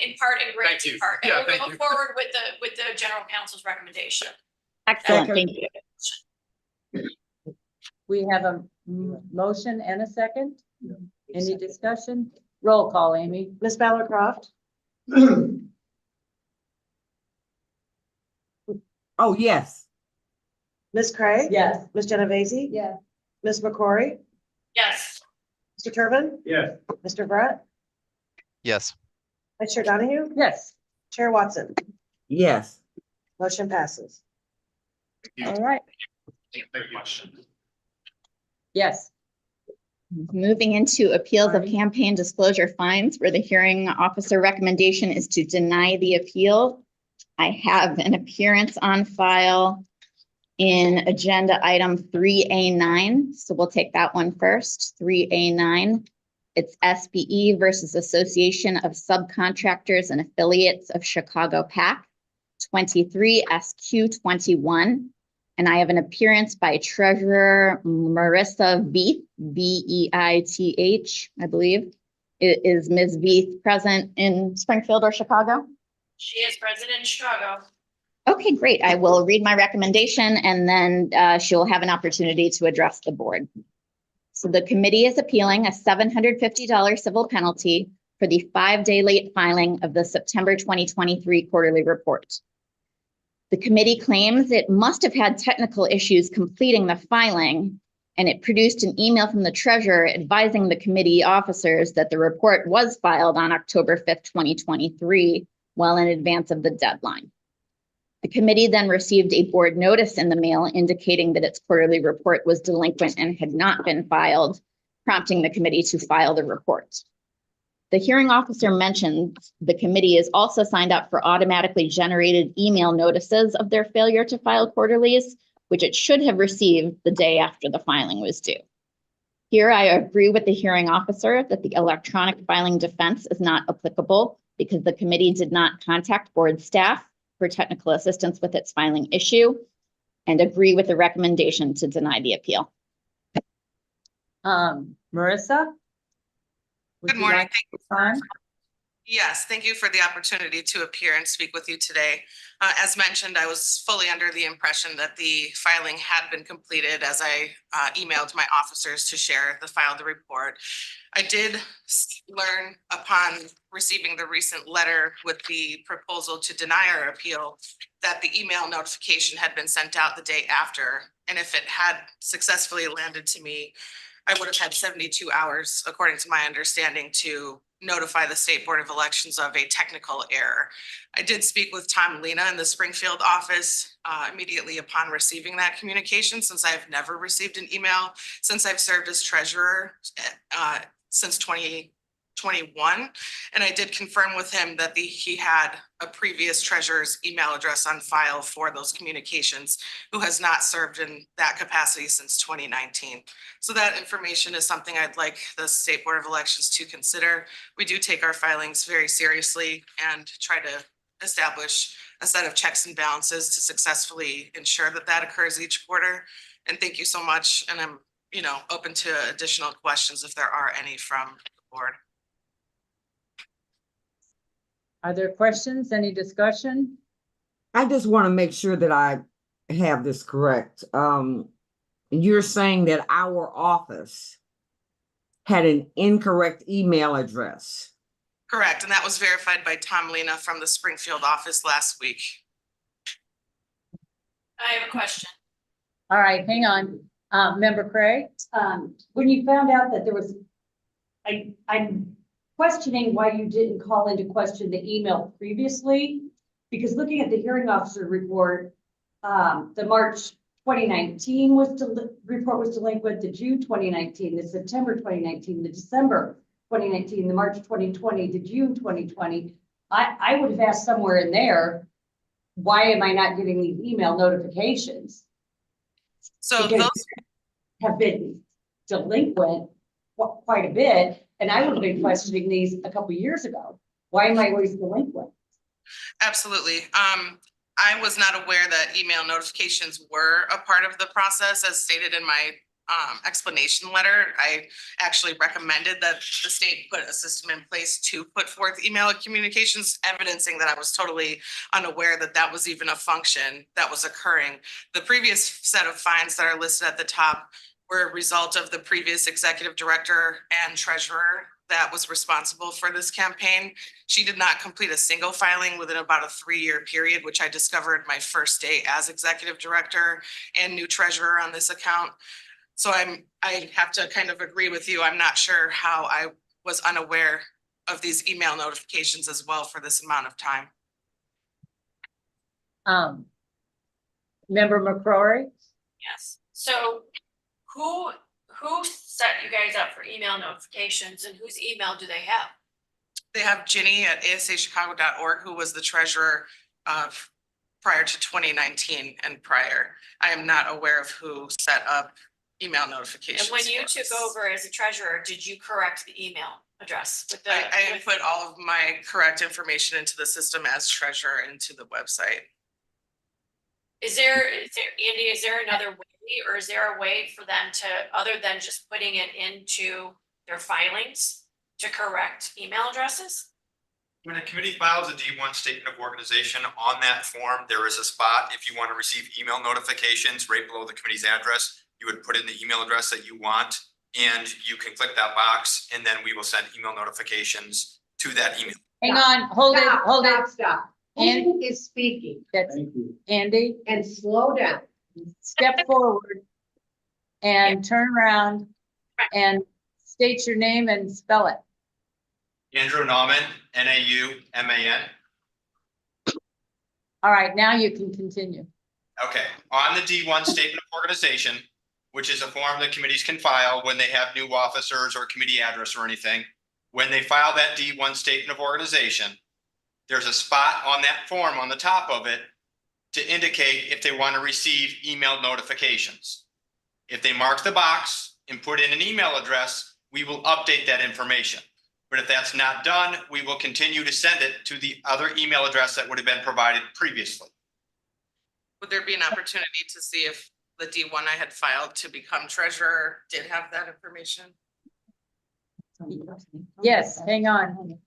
in part and grant in part. And we'll go forward with the general counsel's recommendation. excellent, thank you. We have a motion and a second. Any discussion? Roll call, Amy. Ms. Ballard Croft, Oh, yes. Ms. Craig? Yes. Ms. Genovese? Yeah. Ms. McCrory? Yes. Mr. Turbin? Yes. Mr. Brett? Yes. Vice Chair Donahue? Yes. Chair Watson? Yes. Motion passes. All right. Question. Yes. Moving into appeals of campaign disclosure fines, where the hearing officer recommendation is to deny the appeal. I have an appearance on file in agenda item 3A9. So we'll take that one first, 3A9. It's SBE versus Association of Subcontractors and Affiliates of Chicago PAC, 23 SQ21. And I have an appearance by Treasurer Marissa Veith, V-E-I-T-H, I believe. Is Ms. Veith present in Springfield or Chicago? She is president in Chicago. Okay, great. I will read my recommendation and then she'll have an opportunity to address the board. So the committee is appealing a $750 civil penalty for the 5-day late filing of the September 2023 quarterly report. The committee claims it must have had technical issues completing the filing, and it produced an email from the treasurer advising the committee officers that the report was filed on October 5th, 2023, well in advance of the deadline. The committee then received a board notice in the mail indicating that its quarterly report was delinquent and had not been filed, prompting the committee to file the report. The hearing officer mentioned the committee is also signed up for automatically generated email notices of their failure to file quarterlies, which it should have received the day after the filing was due. Here, I agree with the hearing officer that the electronic filing defense is not applicable because the committee did not contact board staff for technical assistance with its filing issue, and agree with the recommendation to deny the appeal. Marissa? Good morning. Yes, thank you for the opportunity to appear and speak with you today. As mentioned, I was fully under the impression that the filing had been completed as I emailed my officers to share the filed report. I did learn upon receiving the recent letter with the proposal to deny our appeal that the email notification had been sent out the day after. And if it had successfully landed to me, I would have had 72 hours, according to my understanding, to notify the State Board of Elections of a technical error. I did speak with Tom Lena in the Springfield office immediately upon receiving that communication, since I've never received an email since I've served as treasurer since 2021. And I did confirm with him that he had a previous treasurer's email address on file for those communications, who has not served in that capacity since 2019. So that information is something I'd like the State Board of Elections to consider. We do take our filings very seriously and try to establish a set of checks and balances to successfully ensure that that occurs each quarter. And thank you so much. And I'm, open to additional questions if there are any from the board. Are there questions? Any discussion? I just want to make sure that I have this correct. You're saying that our office had an incorrect email address. Correct, and that was verified by Tom Lena from the Springfield office last week. I have a question. All right, hang on. Member Craig, when you found out that there was, I'm questioning why you didn't call into question the email previously, because looking at the hearing officer report, the March 2019 report was delinquent, the June 2019, the September 2019, the December 2019, the March 2020, the June 2020. I would have asked somewhere in there, why am I not getting these email notifications? So because those have been delinquent quite a bit, and I would have been questioning these a couple of years ago. Why am I always delinquent? Absolutely. I was not aware that email notifications were a part of the process, as stated in my explanation letter. I actually recommended that the state put a system in place to put forth email communications, evidencing that I was totally unaware that that was even a function that was occurring. The previous set of fines that are listed at the top were a result of the previous executive director and treasurer that was responsible for this campaign. She did not complete a single filing within about a 3-year period, which I discovered my first day as executive director and new treasurer on this account. So I have to kind of agree with you. I'm not sure how I was unaware of these email notifications as well for this amount of time. Member McCrory? Yes. So who set you guys up for email notifications, and whose email do they have? They have Ginny at asachicago.org, who was the treasurer prior to 2019 and prior. I am not aware of who set up email notifications. And when you took over as a treasurer, did you correct the email address? With the, I input all of my correct information into the system as treasurer into the website. Is there, Andy, is there another way, or is there a way for them to, other than just putting it into their filings, to correct email addresses? When a committee files a D1 statement of organization, on that form, there is a spot if you want to receive email notifications right below the committee's address. You would put in the email address that you want, and you can click that box, and then we will send email notifications to that email. Hang on, hold it, Stop, hold stop, it. Stop. And- Who is speaking? That's Andy, And slow down. step forward and turn around and state your name and spell it. Andrew Nauman, Nauman. All right, now you can continue. Okay, on the D1 statement of organization, which is a form that committees can file when they have new officers or committee address or anything. When they file that D1 statement of organization, there's a spot on that form on the top of it to indicate if they want to receive email notifications. If they mark the box and put in an email address, we will update that information. But if that's not done, we will continue to send it to the other email address that would have been provided previously. Would there be an opportunity to see if the D1 I had filed to become treasurer did have that information? Yes, hang on.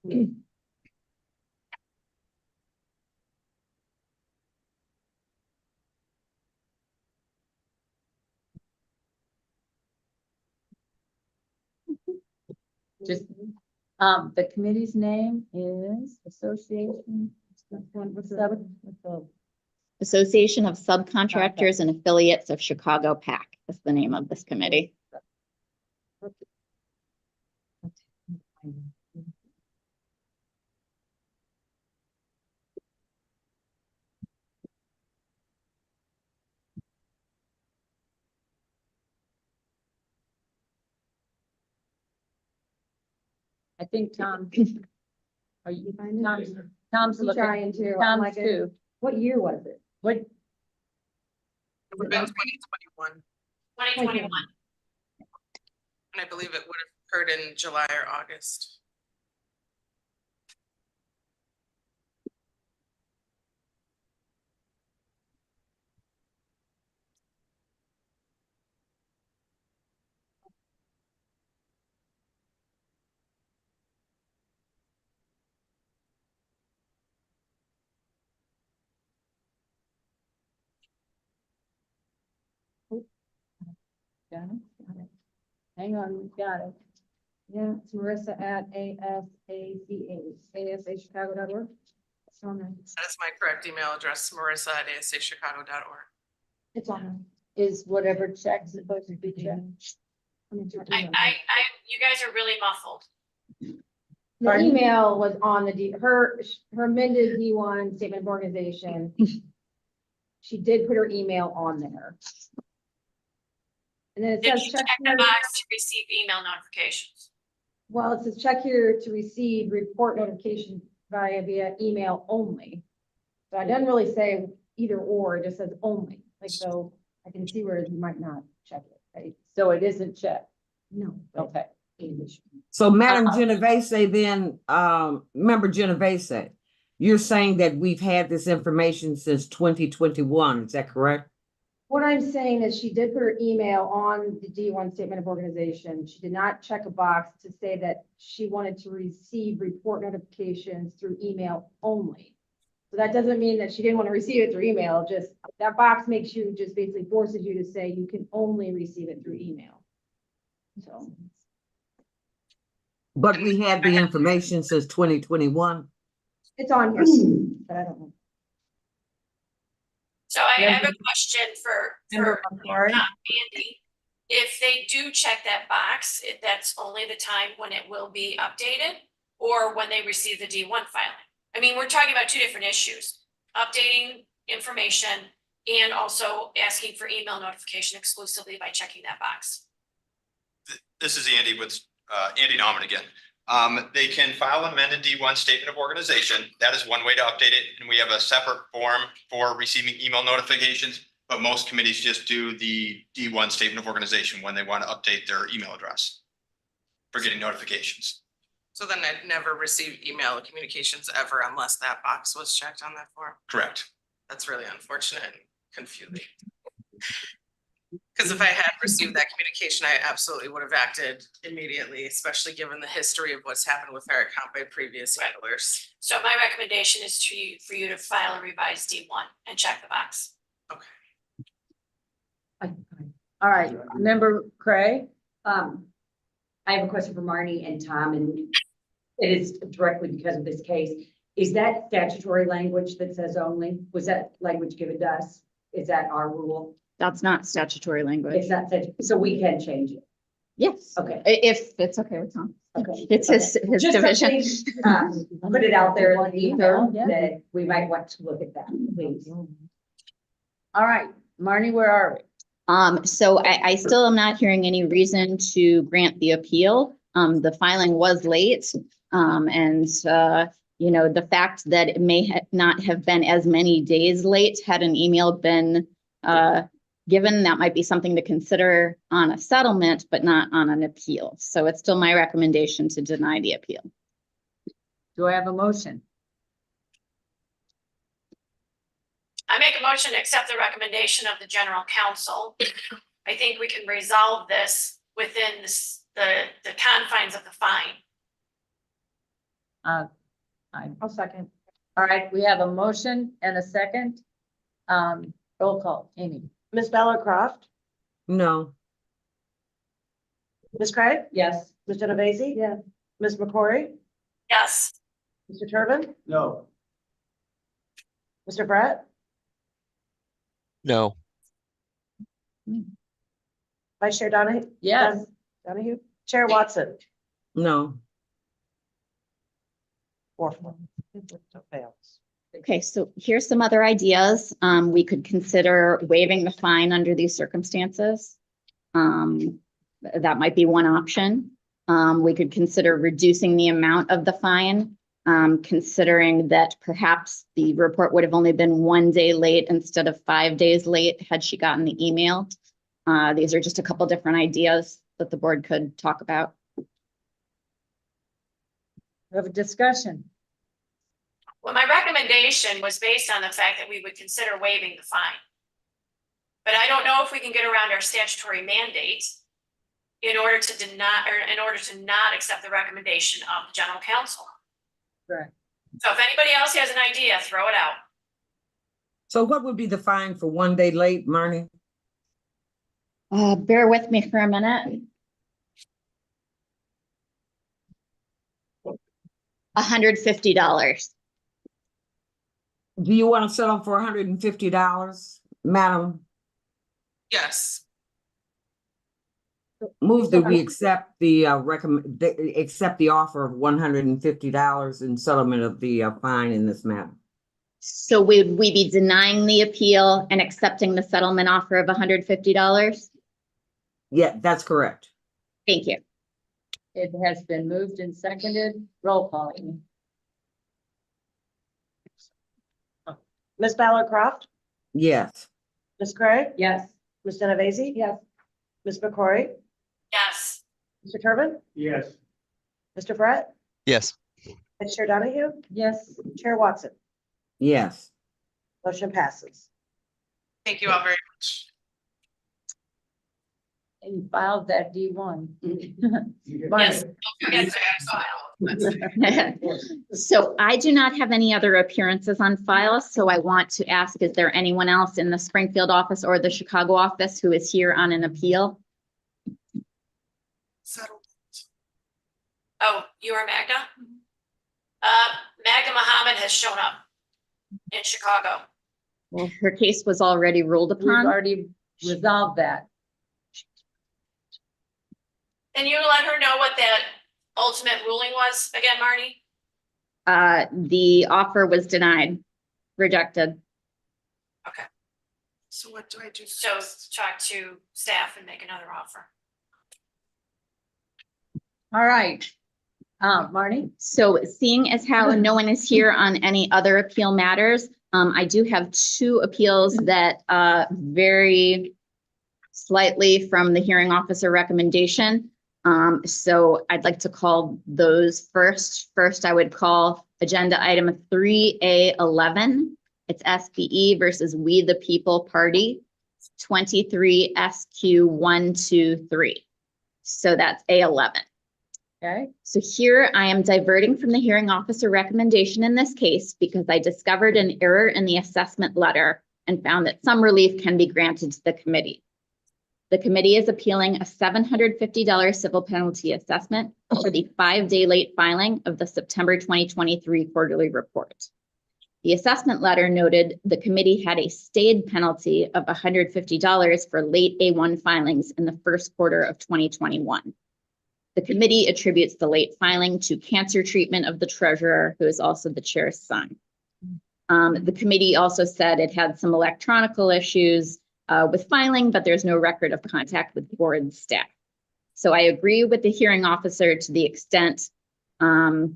Just, the committee's name is Association. What's the Association of Subcontractors and Affiliates of Chicago PAC is the name of this committee. I think Tom. Are you finding it? Tom's I'm looking. trying to. I'm Tom's like, too. What year was it? What? It would have been 2021, 2021. and I believe it would have occurred in July or August. Got it? Got it. Hang on, we got it. Yeah, it's Marissa at ASACH.org. It's on there. That is my correct email address, marissa@asachicago.org. It's on there. Is whatever check supposed to be checked? You guys are really muffled. The Pardon? email was on the her amended D1 statement of organization. She did put her email on there. And then it Did says you check check the here, box to receive email notifications? well, it says check here to receive report notification via email only. So it doesn't really say either or, it just says only, like, so I can see where you might not check it, right? So it isn't checked. No. Okay. So Madam Genovese, then, Member Genovese, you're saying that we've had this information since 2021, is that correct? What I'm saying is she did put her email on the D1 statement of organization. She did not check a box to say that she wanted to receive report notifications through email only. So that doesn't mean that she didn't want to receive it through email, just that box makes you, just basically forces you to say you can only receive it through email. So. But we had the information since 2021. It's on here, but I don't know. So I have a question for Sorry. Andy. If they do check that box, that's only the time when it will be updated or when they receive the D1 filing? I mean, we're talking about two different issues, updating information and also asking for email notification exclusively by checking that box. This is Andy with Andy Nauman again. They can file an amended D1 statement of organization. That is one way to update it. And we have a separate form for receiving email notifications, but most committees just do the D1 statement of organization when they want to update their email address for getting notifications. So then I'd never receive email communications ever unless that box was checked on that form. Correct. That's really unfortunate and confusing. Because if I had received that communication, I absolutely would have acted immediately, especially given the history of what's happened with our account by previous handlers. So my recommendation is for you to file a revised D1 and check the box. All right, Member Craig? I have a question for Marnie and Tom, and it is directly because of this case. Is that statutory language that says only? Was that language given to us? Is that our rule? That's not statutory language. It's not, so we can change it? Yes. Okay. If it's okay with Tom. Okay. It's his Just division. something, put it out there in the ether that we might want to look at that, please. All right, Marnie, where are we? So I still am not hearing any reason to grant the appeal. The filing was late. You know, the fact that it may not have been as many days late had an email been given, that might be something to consider on a settlement, but not on an appeal. So it's still my recommendation to deny the appeal. Do I have a motion? I make a motion to accept the recommendation of the general counsel. I think we can resolve this within the confines of the fine. I'll second. All right, we have a motion and a second. Roll call, Amy. Ms. Ballard Croft, No. Ms. Craig, Yes. Ms. Genovese? Yeah. Ms. McCrory, Yes. Mr. Turbin, No. Mr. Brett, No. Vice Chair Donahue? Yes. Donahue, Chair Watson? No. 4-4. So fails. Okay, so here's some other ideas. We could consider waiving the fine under these circumstances. That might be one option. We could consider reducing the amount of the fine, considering that perhaps the report would have only been 1 day late instead of 5 days late had she gotten the email. These are just a couple different ideas that the board could talk about. We have a discussion. Well, my recommendation was based on the fact that we would consider waiving the fine. But I don't know if we can get around our statutory mandate in order to deny, or in order to not accept the recommendation of the general counsel. Correct. So if anybody else has an idea, throw it out. So what would be the fine for 1 day late, Marnie? Bear with me for a minute. $150. Do you want to settle for $150, madam? Yes. Move that we accept the accept the offer of $150 in settlement of the fine in this matter. So would we be denying the appeal and accepting the settlement offer of $150? Yeah, that's correct. Thank you. It has been moved and seconded. Roll call, Amy. Ms. Ballard Croft, Yes. Ms. Craig, Yes. Ms. Genovese? Yes. Ms. McCrory, Yes. Mr. Turbin, Yes. Mr. Brett, Yes. Vice Chair Donahue, Yes. Chair Watson? Yes. Motion passes. Thank you all very much. And you filed that D1. Yes. Don't forget to file. So I do not have any other appearances on file, so I want to ask, is there anyone else in the Springfield office or the Chicago office who is here on an appeal? Oh, you are Magda? Magda Muhammad has shown up in Chicago. Well, her case was already ruled We've upon. already resolved that. Can you let her know what that ultimate ruling was again, Marnie? The offer was denied, rejected. Okay. So what do I do? So talk to staff and make another offer. All right. Marnie? So seeing as how no one is here on any other appeal matters, I do have 2 appeals that vary slightly from the hearing officer recommendation. So I'd like to call those first. First, I would call agenda item 3A11. It's SBE versus We the People Party. 23 SQ 123. So that's A11. Okay, So here I am diverting from the hearing officer recommendation in this case because I discovered an error in the assessment letter and found that some relief can be granted to the committee. The committee is appealing a $750 civil penalty assessment for the 5-day late filing of the September 2023 quarterly report. The assessment letter noted the committee had a stayed penalty of $150 for late A1 filings in the first quarter of 2021. The committee attributes the late filing to cancer treatment of the treasurer, who is also the chair's son. The committee also said it had some electronical issues with filing, but there's no record of contact with board staff. So I agree with the hearing officer to the extent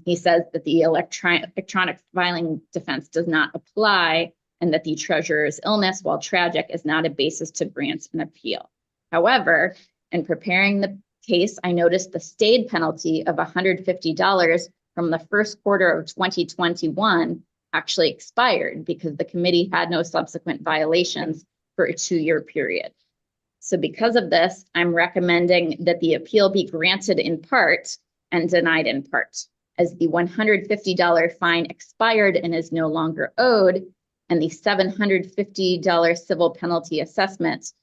he says that the electronic filing defense does not apply and that the treasurer's illness, while tragic, is not a basis to grant an appeal. However, in preparing the case, I noticed the stayed penalty of $150 from the first quarter of 2021 actually expired because the committee had no subsequent violations for a 2-year period. So because of this, I'm recommending that the appeal be granted in part and denied in part, as the $150 fine expired and is no longer owed, and the $750 civil penalty assessment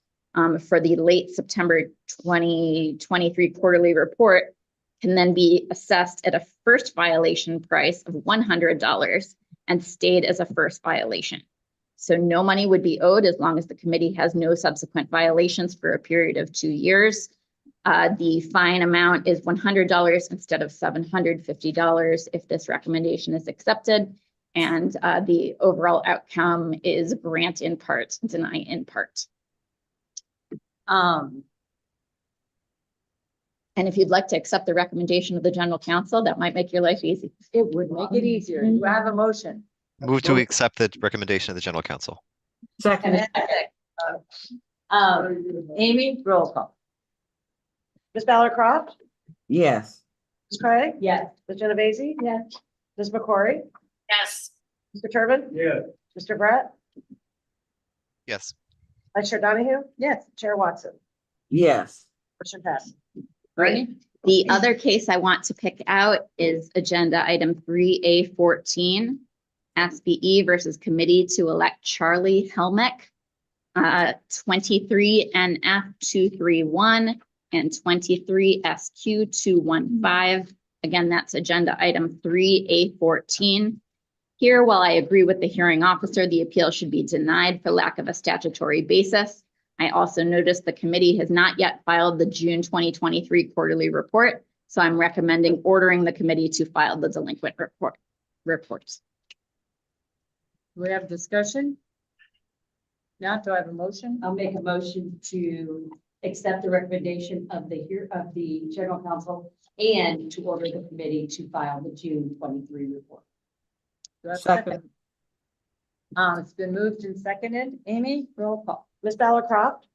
for the late September 2023 quarterly report can then be assessed at a first violation price of $100 and stayed as a first violation. So no money would be owed as long as the committee has no subsequent violations for a period of 2 years. The fine amount is $100 instead of $750 if this recommendation is accepted. And the overall outcome is grant in part, deny in part. And if you'd like to accept the recommendation of the general counsel, that might make your life easy. it would make it easier. Do I have a motion? Move to accept the recommendation of the general counsel. Second. Amy, roll call. Ms. Ballard Croft, Yes. Ms. Craig, Yes. Ms. Genovese, Yes. Ms. McCory, Yes. Mr. Turbin, Yes. Mr. Brett, Yes. Vice Chair Donahue, Yes. Chair Watson. Yes. Motion passes. Great. The other case I want to pick out is agenda item 3A14, SBE versus Committee to Elect Charlie Helmick, 23 NF 231 and 23 SQ 215. Again, that's agenda item 3A14. Here, while I agree with the hearing officer, the appeal should be denied for lack of a statutory basis. I also noticed the committee has not yet filed the June 2023 quarterly report, so I'm recommending ordering the committee to file the delinquent reports. Do we have discussion? Now, do I have a motion? I'll make a motion to accept the recommendation of the general counsel and to order the committee to file the June 23 report. Do I have a second? It's been moved and seconded. Amy, roll call. Ms. Ballard Croft,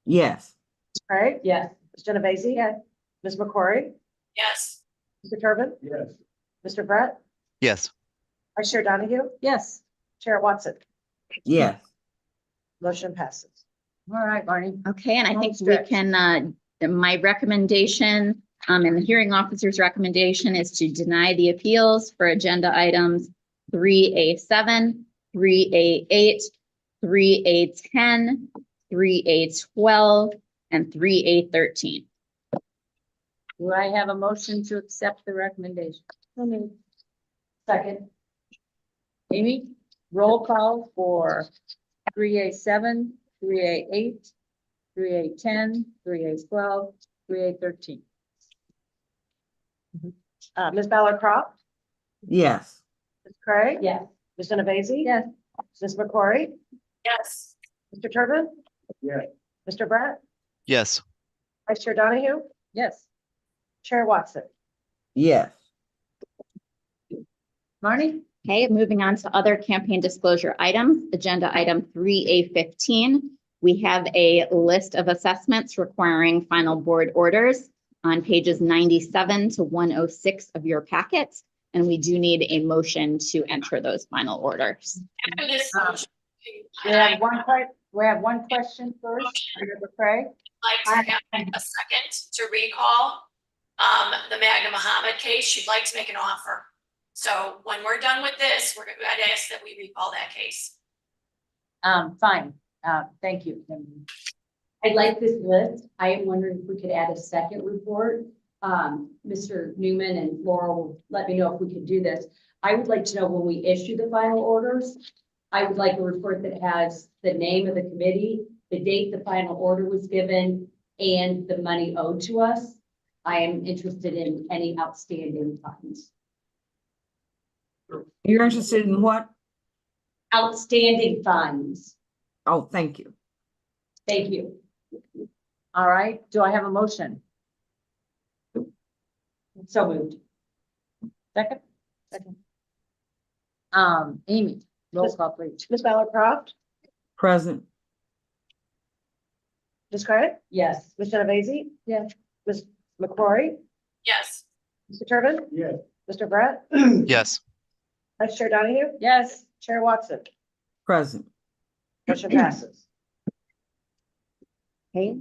Yes. Ms. Craig, Yes. Ms. Genovese, yes. Ms. McCory, Yes. Mr. Turbin, Yes. Mr. Brett, Yes. Vice Chair Donahue, Yes. Chair Watson. Yes. Motion passes. All right, Barney. Okay, and I Home think we stretch. can, my recommendation, and the hearing officer's recommendation is to deny the appeals for agenda items 3A7, 3A8, 3A10, 3A12, and 3A13. Do I have a motion to accept the recommendation? Second. Amy, roll call for 3A7, 3A8, 3A10, 3A12, 3A13. Ms. Ballard Croft, Yes. Ms. Craig, Yes. Ms. Genovese, Yes. Ms. McCory, Yes. Mr. Turbin, Yes. Mr. Brett, Yes. Vice Chair Donahue, Yes. Chair Watson. Yes. Marnie? Okay, moving on to other campaign disclosure items, agenda item 3A15. We have a list of assessments requiring final board orders on pages 97 to 106 of your packet. And we do need a motion to enter those final orders. After this Um, motion, We have one We have one question first, Member Craig. Like to have a second to recall the Magna Muhammad case. She'd like to make an offer. So when we're done with this, I'd ask that we recall that case. Fine, thank you. I like this list. I am wondering if we could add a second report. Mr. Newman and Laura will let me know if we can do this. I would like to know when we issue the final orders, I would like a report that has the name of the committee, the date the final order was given, and the money owed to us. I am interested in any outstanding funds. You're interested in what? Outstanding funds. Oh, thank you. Thank you. All right, do I have a motion? So moved. Second? Second. Amy, roll call please. Ms. Ballard Croft, Present. Ms. Craddock, Yes. Ms. Genovese. Yes. Ms. McCrory, Yes. Mr. Turbin, Yes. Mr. Brett, Yes. Vice Chair Donahue, Yes. Chair Watson, Present. motion passes. Okay.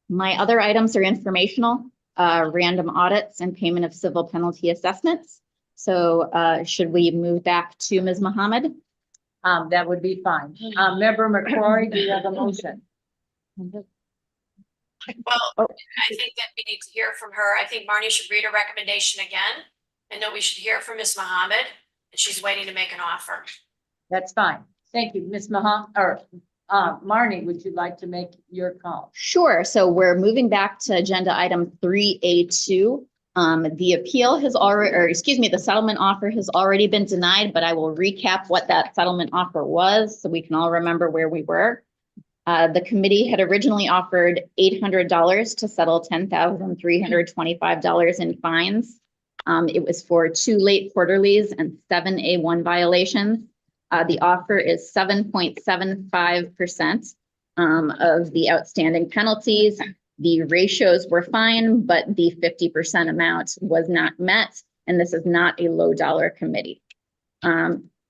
My other items are informational, random audits and payment of civil penalty assessments. So should we move back to Ms. Mohammed? That would be fine. Member McCrory, do you have a motion? Well, I think that we need to hear from her. I think Marnie should read her recommendation again. And then we should hear from Ms. Mohammed, and she's waiting to make an offer. That's fine. Thank you, Ms. Mahan, or Marnie, would you like to make your call? Sure. So we're moving back to agenda item 3A2. The appeal has already, or excuse me, the settlement offer has already been denied, but I will recap what that settlement offer was so we can all remember where we were. The committee had originally offered $800 to settle $10,325 in fines. It was for 2 late quarterlies and 7 A1 violations. The offer is 7.75% of the outstanding penalties. The ratios were fine, but the 50% amount was not met, and this is not a low dollar committee.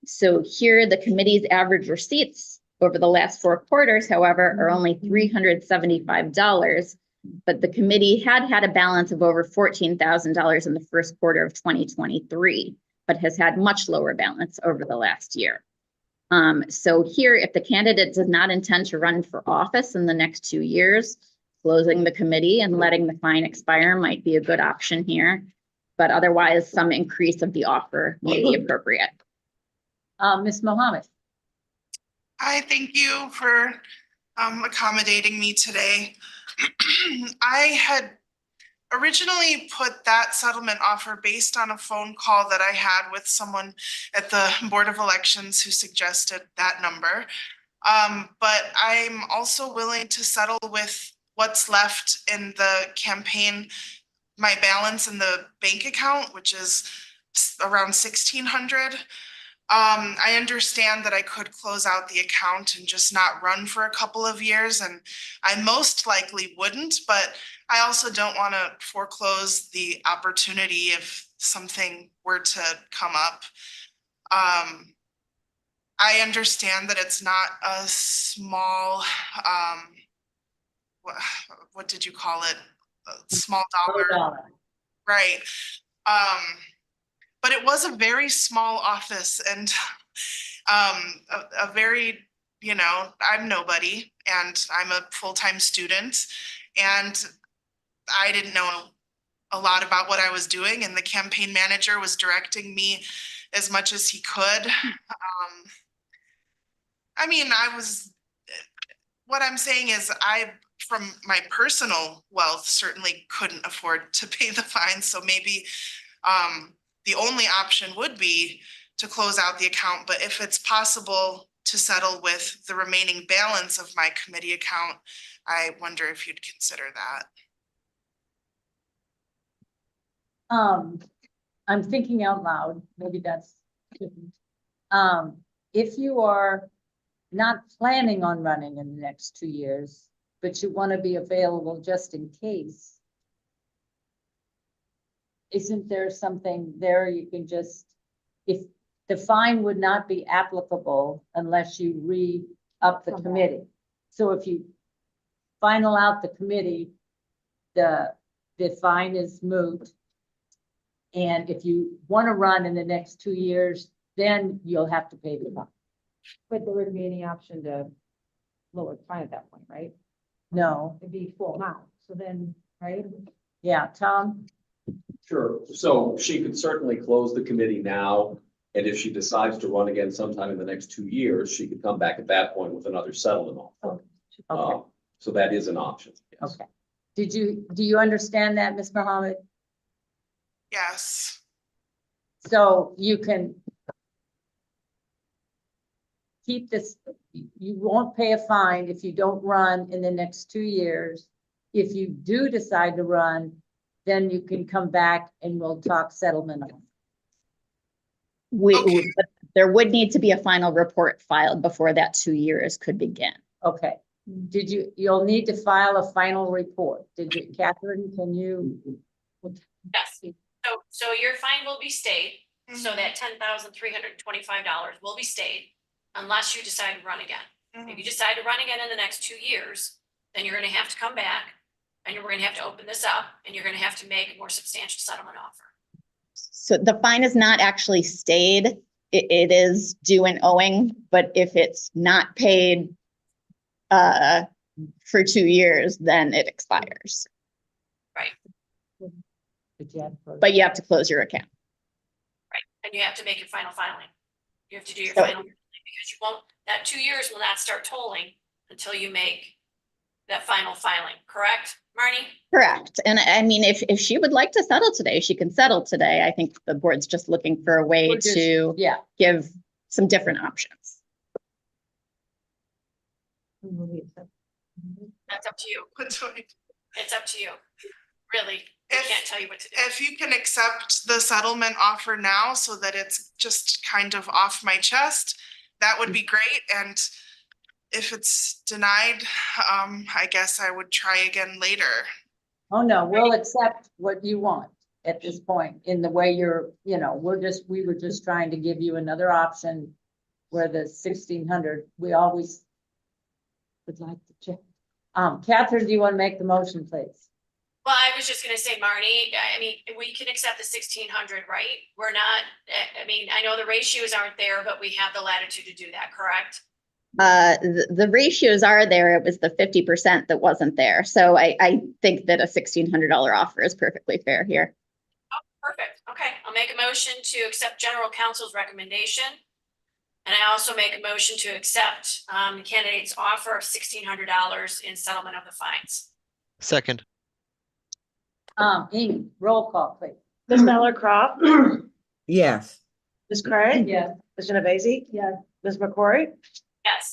So here the committee's average receipts over the last 4 quarters, however, are only $375, but the committee had a balance of over $14,000 in the first quarter of 2023, but has had much lower balance over the last year. So here, if the candidate does not intend to run for office in the next 2 years, closing the committee and letting the fine expire might be a good option here, but otherwise some increase of the offer may be appropriate. Ms. Mohammed. I thank you for accommodating me today. I had originally put that settlement offer based on a phone call that I had with someone at the Board of Elections who suggested that number. But I'm also willing to settle with what's left in the campaign, my balance in the bank account, which is around 1,600. I understand that I could close out the account and just not run for a couple of years, and I most likely wouldn't, but I also don't want to foreclose the opportunity if something were to come up. I understand that it's not a small, what did you call it? A small dollar. Right. But it was a very small office and a very, you know, I'm nobody and I'm a full-time student and I didn't know a lot about what I was doing, and the campaign manager was directing me as much as he could. I mean, what I'm saying is from my personal wealth, certainly couldn't afford to pay the fine. So maybe the only option would be to close out the account. But if it's possible to settle with the remaining balance of my committee account, I wonder if you'd consider that. I'm thinking out loud, maybe that's, if you are not planning on running in the next 2 years, but you want to be available just in case, isn't there something there you can just, if the fine would not be applicable unless you up the committee. So if you final out the committee, the fine is moot. And if you want to run in the next 2 years, then you'll have to pay the fine. But there wouldn't be any option to lower the fine at that point, right? No, It'd be full amount, so then, right? yeah, Tom? Sure. So she could certainly close the committee now. And if she decides to run again sometime in the next 2 years, she could come back at that point with another settlement offer. Okay, So that is an option. Yes. okay. Do you understand that, Ms. Mohammed? Yes. So you can keep this, you won't pay a fine if you don't run in the next 2 years. If you do decide to run, then you can come back and we'll talk settlement. But there would need to be a final report filed before that 2 years could begin. Okay. You'll need to file a final report. Did you, Catherine, can you? Yes, so your fine will be stayed, so that $10,325 will be stayed unless you decide to run again. If you decide to run again in the next 2 years, then you're gonna have to come back and we're gonna have to open this up and you're gonna have to make a more substantial settlement offer. So the fine is not actually stayed. It is due and owing, but if it's not paid for 2 years, then it expires. Right. But you have to close your account. Right, and you have to make your final filing. You have to do your So- final, because you won't, that 2 years will not start tolling until you make that final filing, correct, Marnie? Correct. And I mean, if she would like to settle today, she can settle today. I think the board's just looking for a way to give some different options. That's up to you. What's right? It's up to you. Really, I can't tell you what to do. If you can accept the settlement offer now so that it's just kind of off my chest, that would be great. And if it's denied, I guess I would try again later. Oh, no, we'll accept what you want at this point in the way you're, we were just trying to give you another option where the 1,600, we always would like to check. Catherine, do you want to make the motion, please? Well, I was just gonna say, Marnie, I mean, we can accept the 1,600, right? We're not, I mean, I know the ratios aren't there, but we have the latitude to do that, correct? The ratios are there. It was the 50% that wasn't there. So I think that a $1,600 offer is perfectly fair here. Oh, perfect. Okay, I'll make a motion to accept general counsel's recommendation. And I also make a motion to accept the candidate's offer of $1,600 in settlement of the fines. Second. Amy, roll call, please. Ms. Miller Croft, Yes. Ms. Craig. Yes. Ms. Genovese. Yes. Ms. McCrory, Yes.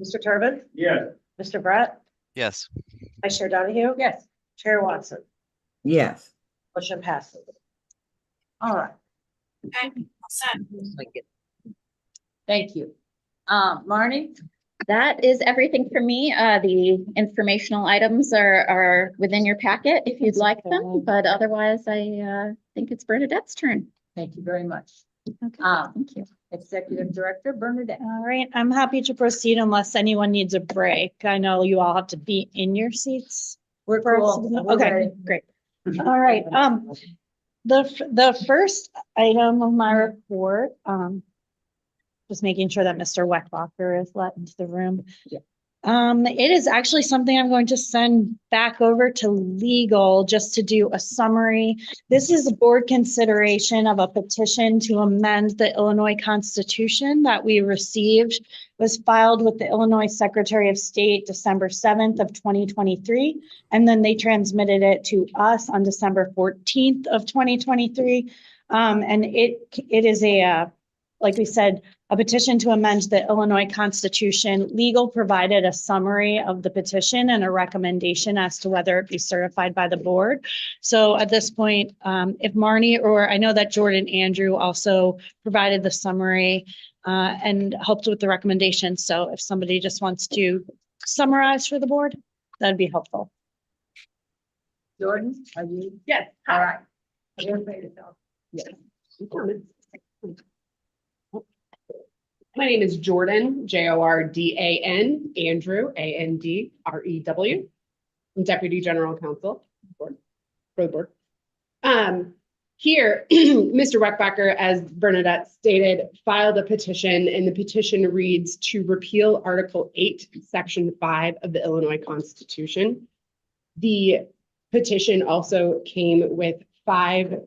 Mr. Turbin, Yes. Mr. Brett, Yes. Vice Chair Donahue. Yes. Chair Watson, Yes. motion passes. All right. Okay, all set. Thank you. Marnie? That is everything for me. The informational items are within your packet if you'd like them, but otherwise I think it's Bernadette's turn. Thank you very much. Okay, thank you. Executive Director Bernadette. All right, I'm happy to proceed unless anyone needs a break. I know you all have to be in your seats. We're first. cool. We're Okay, ready. great. All right, the first item of my report, just making sure that Mr. Wecklocker is let into the room. Yeah. It is actually something I'm going to send back over to legal just to do a summary. This is a board consideration of a petition to amend the Illinois Constitution that we received. It was filed with the Illinois Secretary of State December 7th of 2023. And then they transmitted it to us on December 14th of 2023. And it is like we said, a petition to amend the Illinois Constitution. Legal provided a summary of the petition and a recommendation as to whether it be certified by the board. So at this point, if Marnie, or I know that Jordan Andrew also provided the summary and helped with the recommendation. So if somebody just wants to summarize for the board, that'd be helpful. Jordan, are you? Yes. All right. You're ready to go. Yes. My name is Jordan, Jordan, Andrew, Andrew. I'm Deputy General Counsel for the board. Here, Mr. Weckbacher, as Bernadette stated, filed a petition, and the petition reads to repeal Article 8, Section 5 of the Illinois Constitution. The petition also came with 5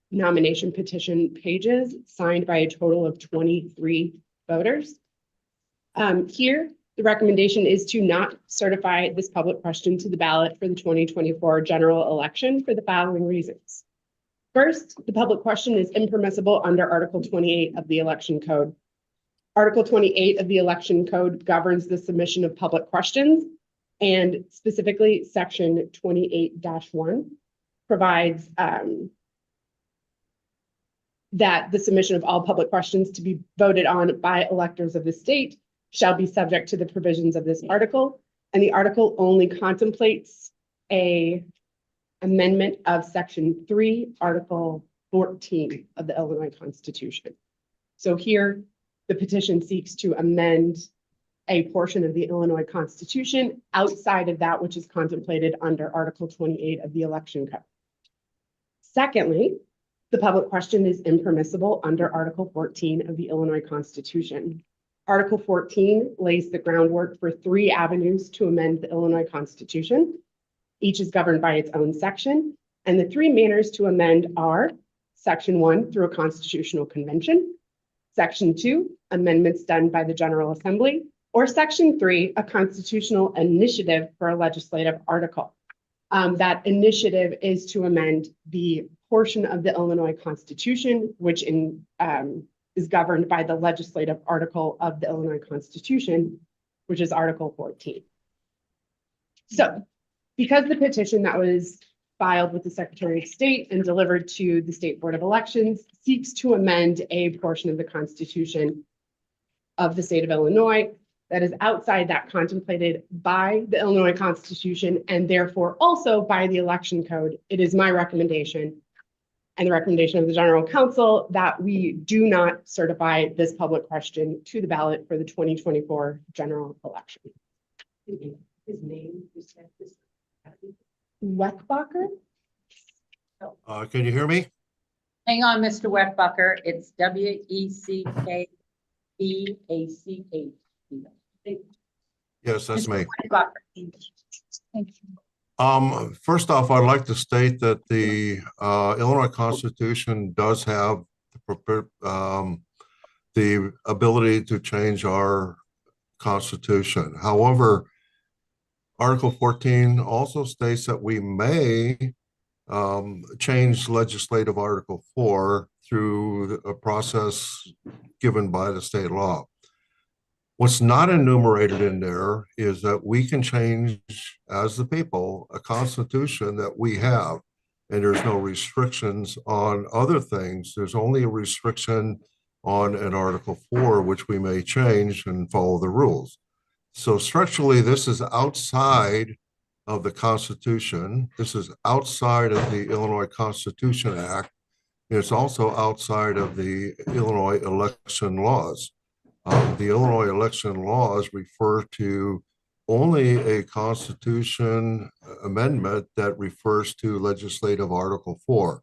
nomination petition pages signed by a total of 23 voters. Here, the recommendation is to not certify this public question to the ballot for the 2024 general election for the following reasons. First, the public question is impermissible under Article 28 of the Election Code. Article 28 of the Election Code governs the submission of public questions, and specifically Section 28-1 provides that the submission of all public questions to be voted on by electors of the state shall be subject to the provisions of this article, and the article only contemplates a amendment of Section 3, Article 14 of the Illinois Constitution. So here, the petition seeks to amend a portion of the Illinois Constitution outside of that which is contemplated under Article 28 of the Election Code. Secondly, the public question is impermissible under Article 14 of the Illinois Constitution. Article 14 lays the groundwork for 3 avenues to amend the Illinois Constitution. Each is governed by its own section, and the 3 manners to amend are Section 1, through a constitutional convention, Section 2, amendments done by the General Assembly, or Section 3, a constitutional initiative for a legislative article. That initiative is to amend the portion of the Illinois Constitution, which is governed by the legislative article of the Illinois Constitution, which is Article 14. So, because the petition that was filed with the Secretary of State and delivered to the State Board of Elections seeks to amend a portion of the Constitution of the state of Illinois that is outside that contemplated by the Illinois Constitution and therefore also by the Election Code, it is my recommendation and the recommendation of the General Counsel that we do not certify this public question to the ballot for the 2024 general election. His name is Weckbacher. Can you hear me? Hang on, Mr. Weckbacher. It's Weckbacher. Yes, that's me. Thank you. First off, I'd like to state that the Illinois Constitution does have the ability to change our Constitution. However, Article 14 also states that we may change legislative Article 4 through a process given by the state law. What's not enumerated in there is that we can change, as the people, a constitution that we have, and there's no restrictions on other things. There's only a restriction on an Article 4, which we may change and follow the rules. So structurally, this is outside of the Constitution. This is outside of the Illinois Constitution Act. It's also outside of the Illinois election laws. The Illinois election laws refer to only a Constitution amendment that refers to legislative Article 4.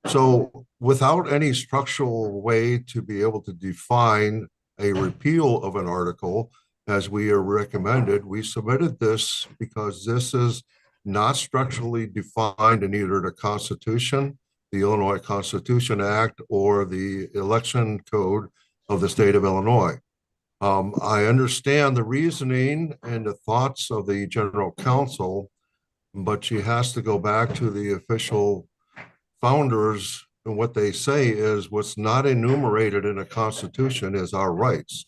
So without any structural way to be able to define a repeal of an article, as we are recommended, we submitted this because this is not structurally defined in either the Constitution, the Illinois Constitution Act, or the election code of the state of Illinois. I understand the reasoning and the thoughts of the General Counsel, but she has to go back to the official founders, and what they say is what's not enumerated in the Constitution is our rights.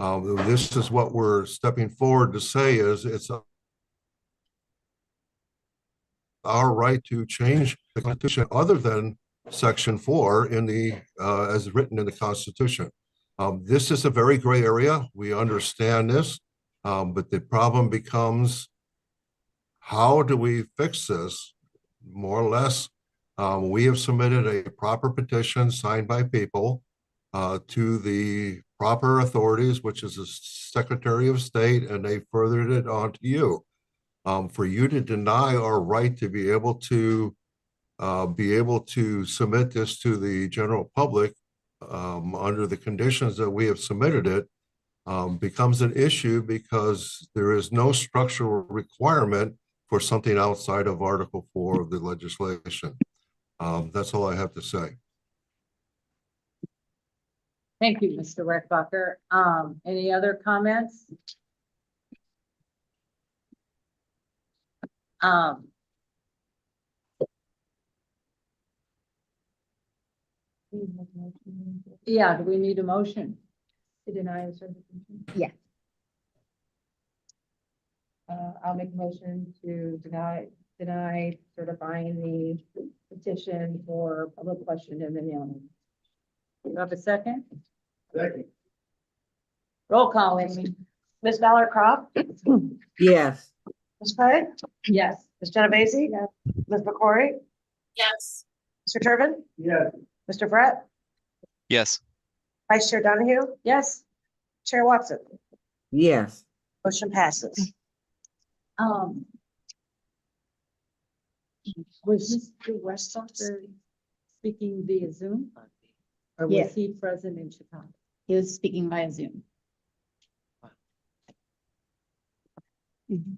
This is what we're stepping forward to say is it's our right to change the Constitution other than Section 4 in the as written in the Constitution. This is a very gray area. We understand this, but the problem becomes, how do we fix this? More or less, we have submitted a proper petition signed by people to the proper authorities, which is the Secretary of State, and they furthered it on to you. For you to deny our right to be able to submit this to the general public under the conditions that we have submitted it becomes an issue because there is no structural requirement for something outside of Article 4 of the legislation. That's all I have to say. Thank you, Mr. Reckbacher. Any other comments? Yeah, do we need a motion? To deny the certification? Yes. I'll make a motion to deny certifying the petition for public question in the mailing. Do you have a second? Second. Roll call, Amy. Ms. Ballard Croft, Yes. Ms. Craig, Yes. Ms. Genovese, Ms. McCrory, Yes. Mr. Turbin, Yes. Mr. Brett, Yes. Vice Chair Donahue, Yes. Chair Watson. Yes. Motion passes. Was Mr. Westphal speaking via Zoom? Or was Yes. he present in Chicago? He was speaking via Zoom.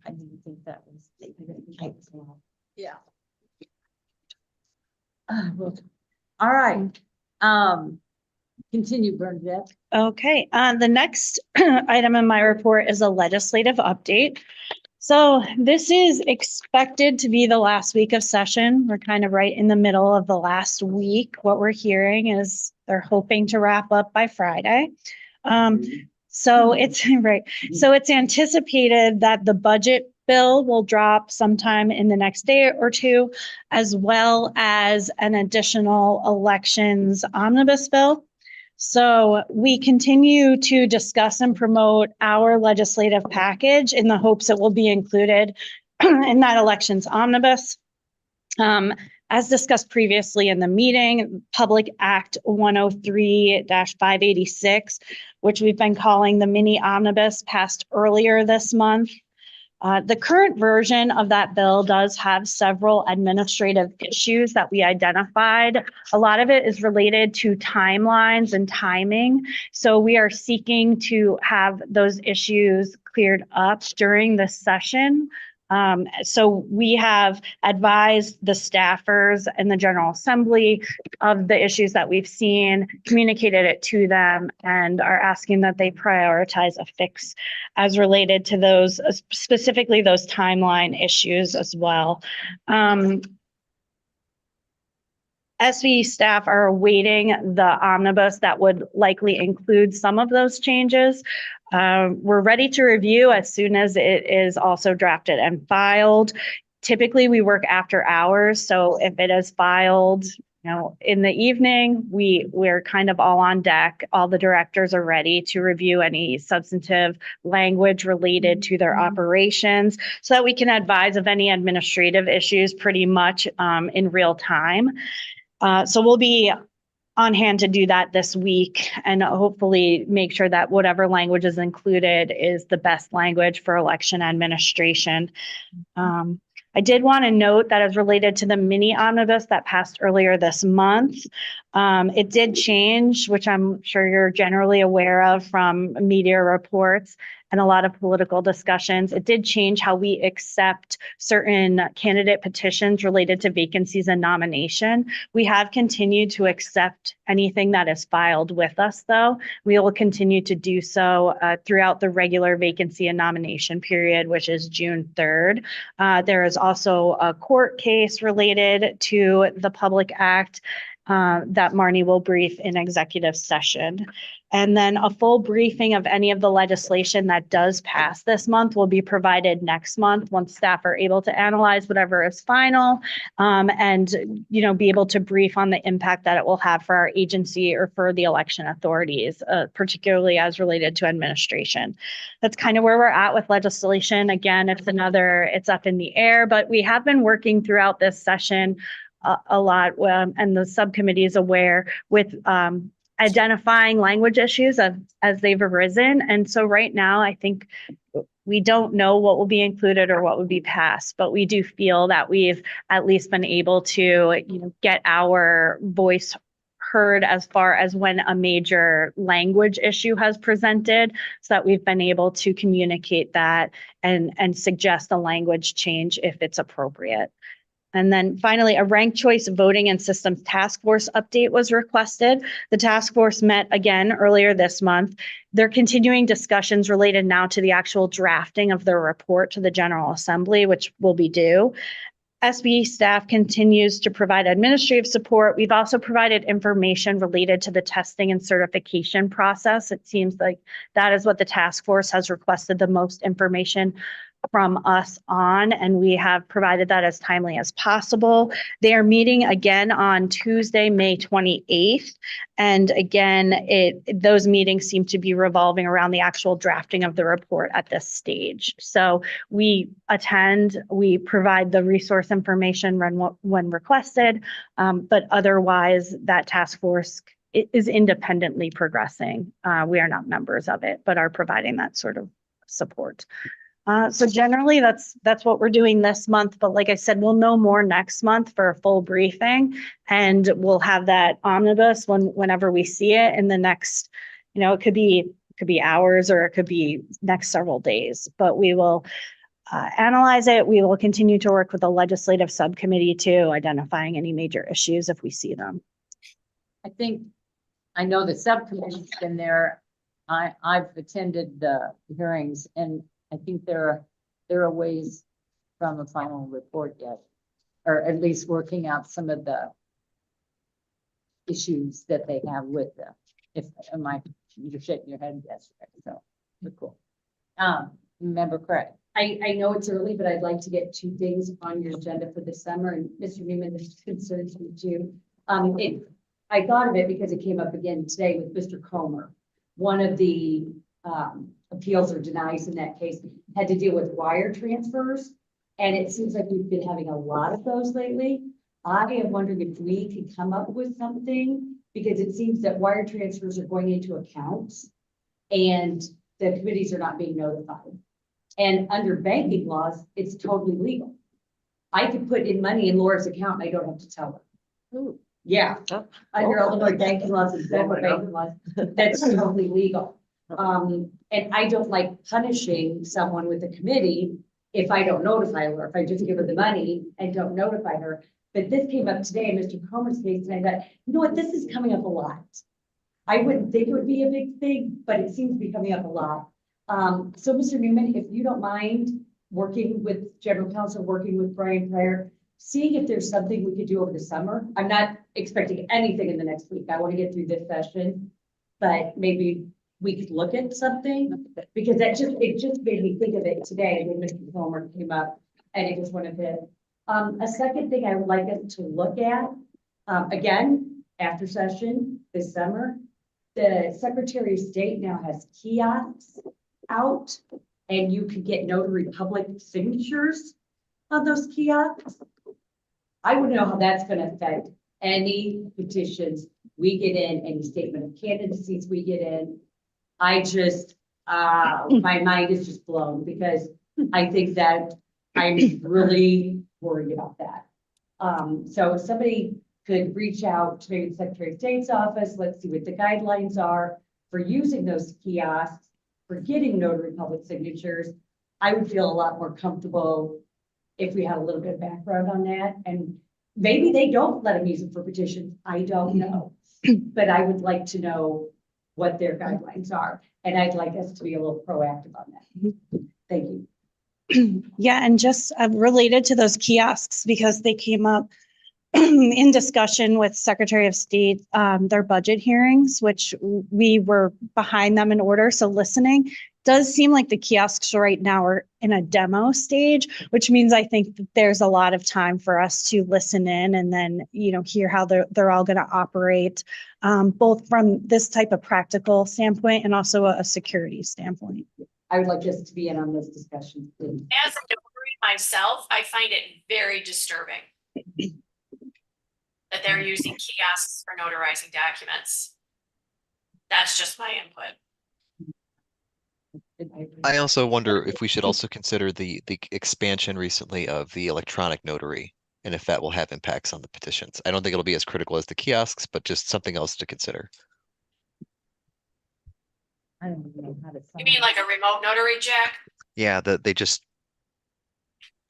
I didn't think that was. Yeah. Well, all right. Continue, Bernadette. Okay, the next item in my report is a legislative update. So this is expected to be the last week of session. We're kind of right in the middle of the last week. What we're hearing is they're hoping to wrap up by Friday. So it's right. So it's anticipated that the budget bill will drop sometime in the next day or two, as well as an additional elections omnibus bill. So we continue to discuss and promote our legislative package in the hopes it will be included in that elections omnibus. As discussed previously in the meeting, Public Act 103-586, which we've been calling the mini omnibus, passed earlier this month. The current version of that bill does have several administrative issues that we identified. A lot of it is related to timelines and timing. So we are seeking to have those issues cleared up during this session. So we have advised the staffers and the General Assembly of the issues that we've seen, communicated it to them, and are asking that they prioritize a fix as related to those, specifically those timeline issues as well. SB staff are awaiting the omnibus that would likely include some of those changes. We're ready to review as soon as it is also drafted and filed. Typically, we work after hours, so if it is filed, in the evening, we're kind of all on deck. All the directors are ready to review any substantive language related to their operations so that we can advise of any administrative issues pretty much in real time. So we'll be on hand to do that this week and hopefully make sure that whatever language is included is the best language for election administration. I did want to note that as related to the mini omnibus that passed earlier this month, it did change, which I'm sure you're generally aware of from media reports and a lot of political discussions. It did change how we accept certain candidate petitions related to vacancies and nomination. We have continued to accept anything that is filed with us, though. We will continue to do so throughout the regular vacancy and nomination period, which is June 3rd. There is also a court case related to the Public Act that Marnie will brief in executive session. And then a full briefing of any of the legislation that does pass this month will be provided next month once staff are able to analyze whatever is final and be able to brief on the impact that it will have for our agency or for the election authorities, particularly as related to administration. That's kind of where we're at with legislation. Again, it's up in the air, but we have been working throughout this session a lot, and the subcommittee is aware with identifying language issues as they've arisen. And so right now, I think we don't know what will be included or what would be passed, but we do feel that we've at least been able to, get our voice heard as far as when a major language issue has presented, so that we've been able to communicate that and suggest a language change if it's appropriate. And then finally, a ranked choice voting and systems task force update was requested. The task force met again earlier this month. They're continuing discussions related now to the actual drafting of their report to the General Assembly, which will be due. SB staff continues to provide administrative support. We've also provided information related to the testing and certification process. It seems like that is what the task force has requested the most information from us on, and we have provided that as timely as possible. They are meeting again on Tuesday, May 28th. And again, those meetings seem to be revolving around the actual drafting of the report at this stage. So we attend, we provide the resource information when requested, but otherwise that task force is independently progressing. We are not members of it, but are providing that sort of support. So generally, that's what we're doing this month. But like I said, we'll know more next month for a full briefing, and we'll have that omnibus whenever we see it in the next, it could be hours or it could be next several days. But we will analyze it. We will continue to work with the legislative subcommittee to identifying any major issues if we see them. I know the subcommittee's been there. I've attended the hearings, and I think there are ways from a final report yet, or at least working out some of the issues that they have with them. You're shaking your head, yes, so we're cool. Member Craig. I know it's early, but I'd like to get two things on your agenda for the summer, and Mr. Newman, this concerns me too. I thought of it because it came up again today with Mr. Comer. One of the appeals or denies in that case had to deal with wire transfers. And it seems like we've been having a lot of those lately. I am wondering if we could come up with something, because it seems that wire transfers are going into accounts and the committees are not being notified. And under banking laws, it's totally legal. I could put in money in Laura's account and I don't have to tell her. Ooh. Yeah, under Illinois banking laws and federal banking laws, that's totally legal. And I don't like punishing someone with a committee if I don't notify her, if I just give her the money and don't notify her. But this came up today in Mr. Comer's case, and I thought, you know what, this is coming up a lot. I wouldn't think it would be a big thing, but it seems to be coming up a lot. So Mr. Newman, if you don't mind working with General Counsel, working with Brian Pryor, seeing if there's something we could do over the summer. I'm not expecting anything in the next week. I want to get through this session, but maybe we could look at something, because it just made me think of it today when Mr. Comer came up, and it was one of his. A second thing I would like us to look at, again, after session this summer, the Secretary of State now has kiosks out, and you could get notary public signatures on those kiosks. I would know how that's going to affect any petitions we get in, any statement of candidacies we get in. I just, my mind is just blown, because I think that I'm really worried about that. So if somebody could reach out to maybe the Secretary of State's office, let's see what the guidelines are for using those kiosks, for getting notary public signatures, I would feel a lot more comfortable if we had a little bit of background on that. And maybe they don't let them use it for petitions. I don't know. But I would like to know what their guidelines are. And I'd like us to be a little proactive on that. Thank you. Yeah, and just related to those kiosks, because they came up in discussion with Secretary of State, their budget hearings, which we were behind them in order. So listening does seem like the kiosks right now are in a demo stage, which means I think that there's a lot of time for us to listen in and then, hear how they're all going to operate, both from this type of practical standpoint and also a security standpoint. I would like us to be in on those discussions, please. As a notary myself, I find it very disturbing that they're using kiosks for notarizing documents. That's just my input. I also wonder if we should also consider the expansion recently of the electronic notary and if that will have impacts on the petitions. I don't think it'll be as critical as the kiosks, but just something else to consider. I don't even know how to. You mean like a remote notary, Jack? Yeah, they just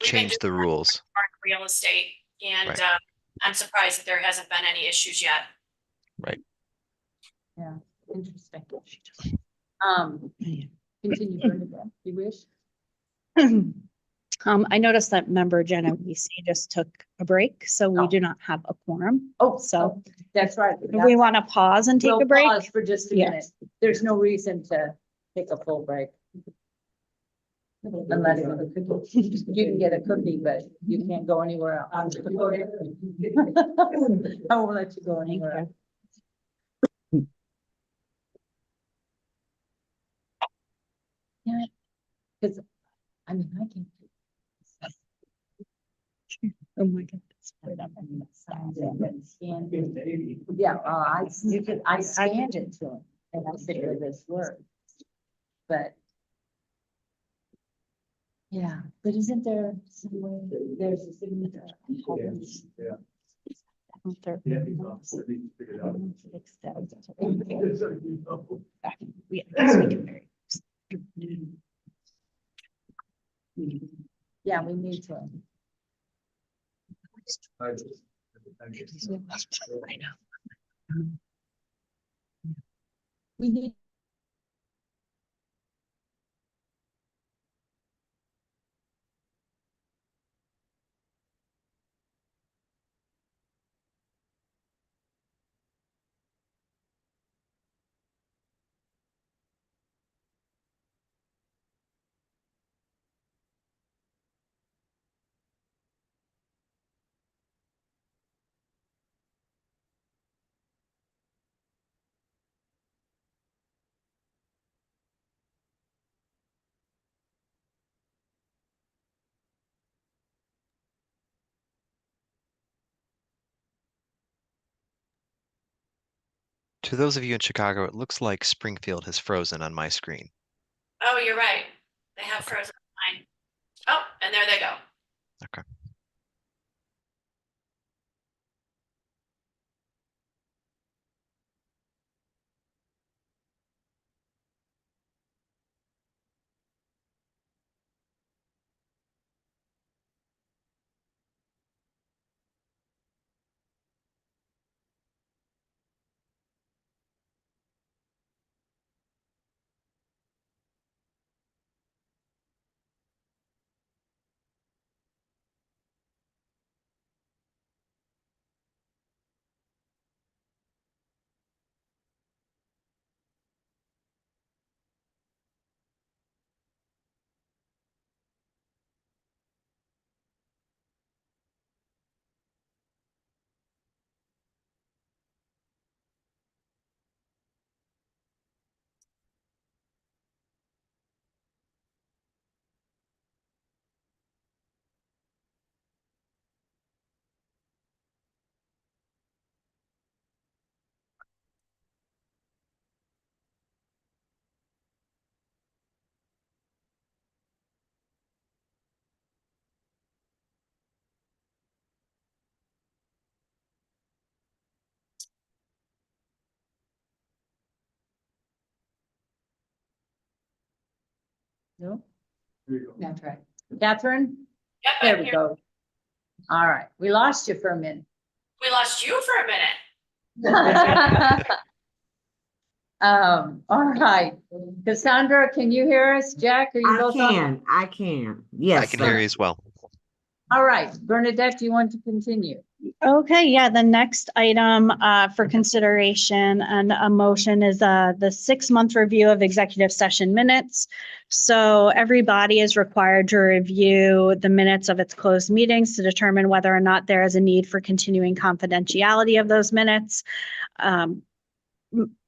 We've been changed the doing that rules. for real estate, and Right. I'm surprised that there hasn't been any issues yet. Right. Yeah, interesting. Continue, Bernadette, you wish? I noticed that member Genovese just took a break, so we do not have a quorum. Oh, So that's right. we want to pause and take We'll a break. pause for just a Yes. minute. There's no reason to take a full break. Unless you can get a cookie, but you can't go anywhere else. I won't let you go anywhere else. Yeah, because, I mean, I can. Oh my goodness. Yeah, I scanned it to him and I figured this worked. But. Yeah, but isn't there some way, there's a signature? Yeah. Yeah, we need to. We need. To those of you in Chicago, it looks like Springfield has frozen on my screen. Oh, you're right. They have frozen mine. Oh, and there they go. Okay. No? That's right. Catherine? Yep, There I'm we here. go. All right, we lost you for a minute. We lost you for a minute. All right. Cassandra, can you hear us? Jack, are you both on? I can. Yes. I can hear you as well. All right, Bernadette, do you want to continue? Okay, yeah, the next item for consideration and a motion is the 6-month review of executive session minutes. So everybody is required to review the minutes of its closed meetings to determine whether or not there is a need for continuing confidentiality of those minutes.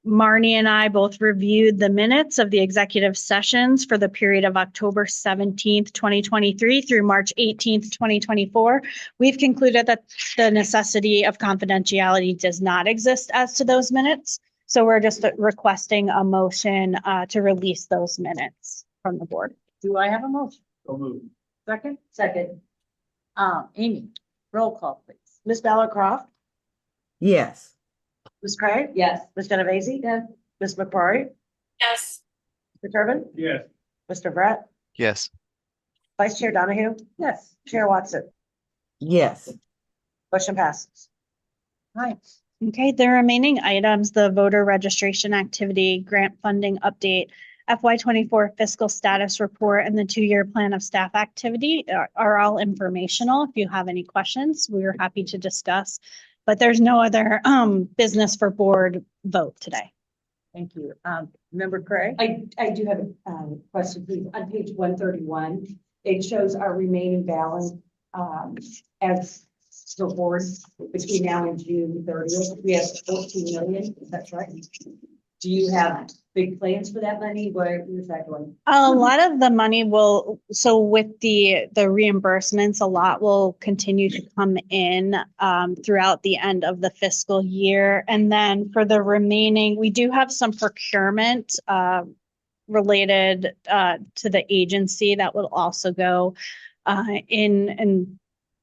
Marnie and I both reviewed the minutes of the executive sessions for the period of October 17th, 2023 through March 18th, 2024. We've concluded that the necessity of confidentiality does not exist as to those minutes. So we're just requesting a motion to release those minutes from the board. Do I have a motion? So moved. Second? Second. Amy, roll call, please. Ms. Ballard Croft, Yes. Ms. Craig, Yes. Ms. Genovese, Ms. McCrory, Yes. Mr. Turbin, Yes. Mr. Brett, Yes. Vice Chair Donahue, Yes. Chair Watson, Yes. motion passes. Right. Okay, the remaining items, the voter registration activity, grant funding update, FY24 fiscal status report, and the 2-year plan of staff activity are all informational. If you have any questions, we are happy to discuss, but there's no other business for board vote today. Thank you. Member Craig? I do have a question, please. On page 131, it shows our remaining balance as the board between now and June 30th. We have 14 million, is that right? Do you have big plans for that money? Where is that going? A lot of the money will, so with the reimbursements, a lot will continue to come in throughout the end of the fiscal year. And then for the remaining, we do have some procurement related to the agency that will also go in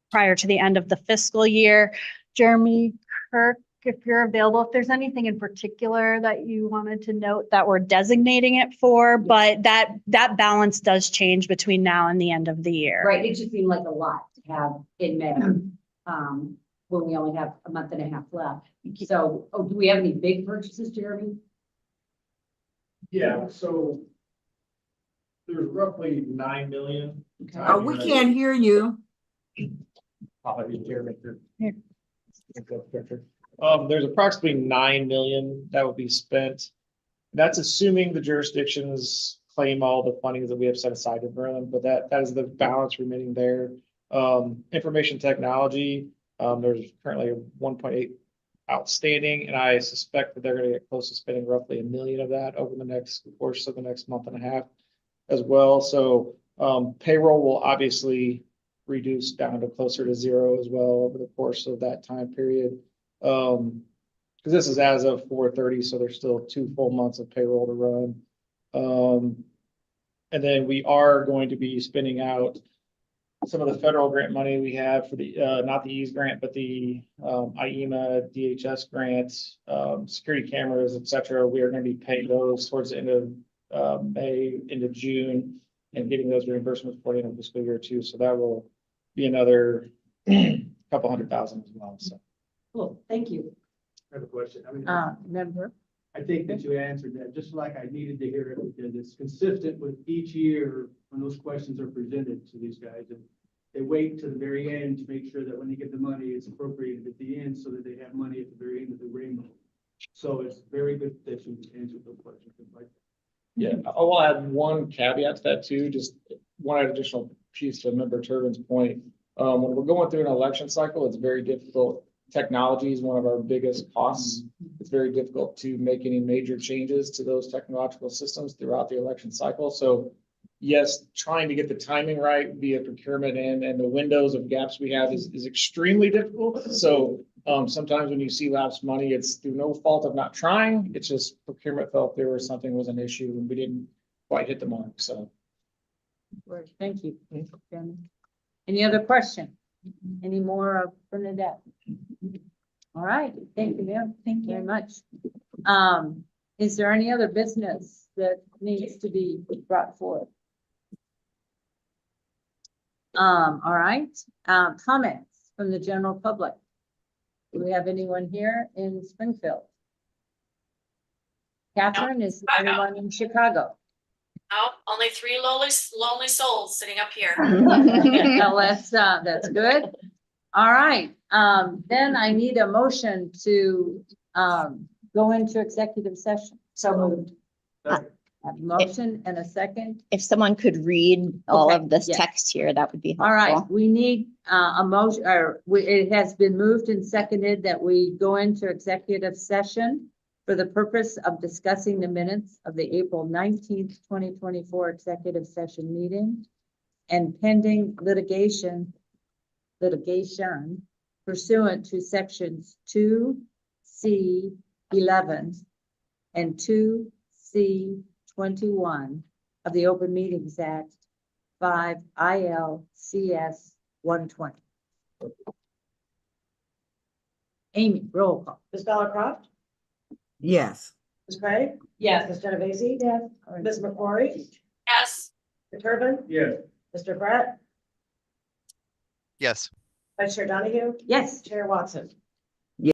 prior to the end of the fiscal year. Jeremy Kirk, if you're available, if there's anything in particular that you wanted to note that we're designating it for, but that balance does change between now and the end of the year. Right, it just seemed like a lot to have in May, when we only have a month and a half left. So, do we have any big purchases, Jeremy? Yeah, so there's roughly 9 million. We can't hear you. There's approximately 9 million that will be spent. That's assuming the jurisdictions claim all the fundings that we have set aside for them, but that is the balance remaining there. Information technology, there's currently a 1.8 outstanding, and I suspect that they're going to get close to spending roughly 1 million of that over the next course of the next month and a half as well. So payroll will obviously reduce down to closer to 0 as well over the course of that time period. Because this is as of 4/30, so there's still 2 full months of payroll to run. And then we are going to be spending out some of the federal grant money we have for the, not the EASE grant, but the IEMA, DHS grants, security cameras, et cetera. We are going to be paying those towards the end of May into June and getting those reimbursements for the end of fiscal year too. So that will be another couple $100,000 as well. So. Cool, thank you. I have a question. I mean, Member? I think that you answered that, just like I needed to hear it, because it's consistent with each year when those questions are presented to these guys. And they wait to the very end to make sure that when they get the money, it's appropriated at the end so that they have money at the very end of the rainbow. So it's very good that you answered those questions. Yeah, I will add one caveat to that too, just one additional piece to Member Turbin's point. When we're going through an election cycle, it's very difficult. Technology is one of our biggest costs. It's very difficult to make any major changes to those technological systems throughout the election cycle. So yes, trying to get the timing right via procurement and the windows of gaps we have is extremely difficult. So sometimes when you see lapsed money, it's through no fault of not trying. It's just procurement felt there was something was an issue and we didn't quite hit the mark. So. Thank you. Any other question? Any more of Bernadette? All right, thank you, ma'am. Thank you very much. Is there any other business that needs to be brought forth? All right, comments from the general public. Do we have anyone here in Springfield? Catherine, is there anyone in Chicago? No, only 3 lonely souls sitting up here. Well, that's good. All right, then I need a motion to go into executive session. So moved. A motion and a second. If someone could read all Okay, of this yes. text here, that would be helpful. All right, we need a motion, or it has been moved and seconded that we go into executive session for the purpose of discussing the minutes of the April 19th, 2024 executive session meeting and pending litigation pursuant to sections 2C11 and 2C21 of the Open Meetings Act 5 ILCS 120. Amy, roll call. Ms. Dollar-Croft, Yes. Ms. Craig, Yes. Ms. Genovese, yes, Ms. McCrory, Yes. Mr. Turbin, Yeah. Mr. Brett, Yes. Vice Chair Donahue, Yes. Chair Watson.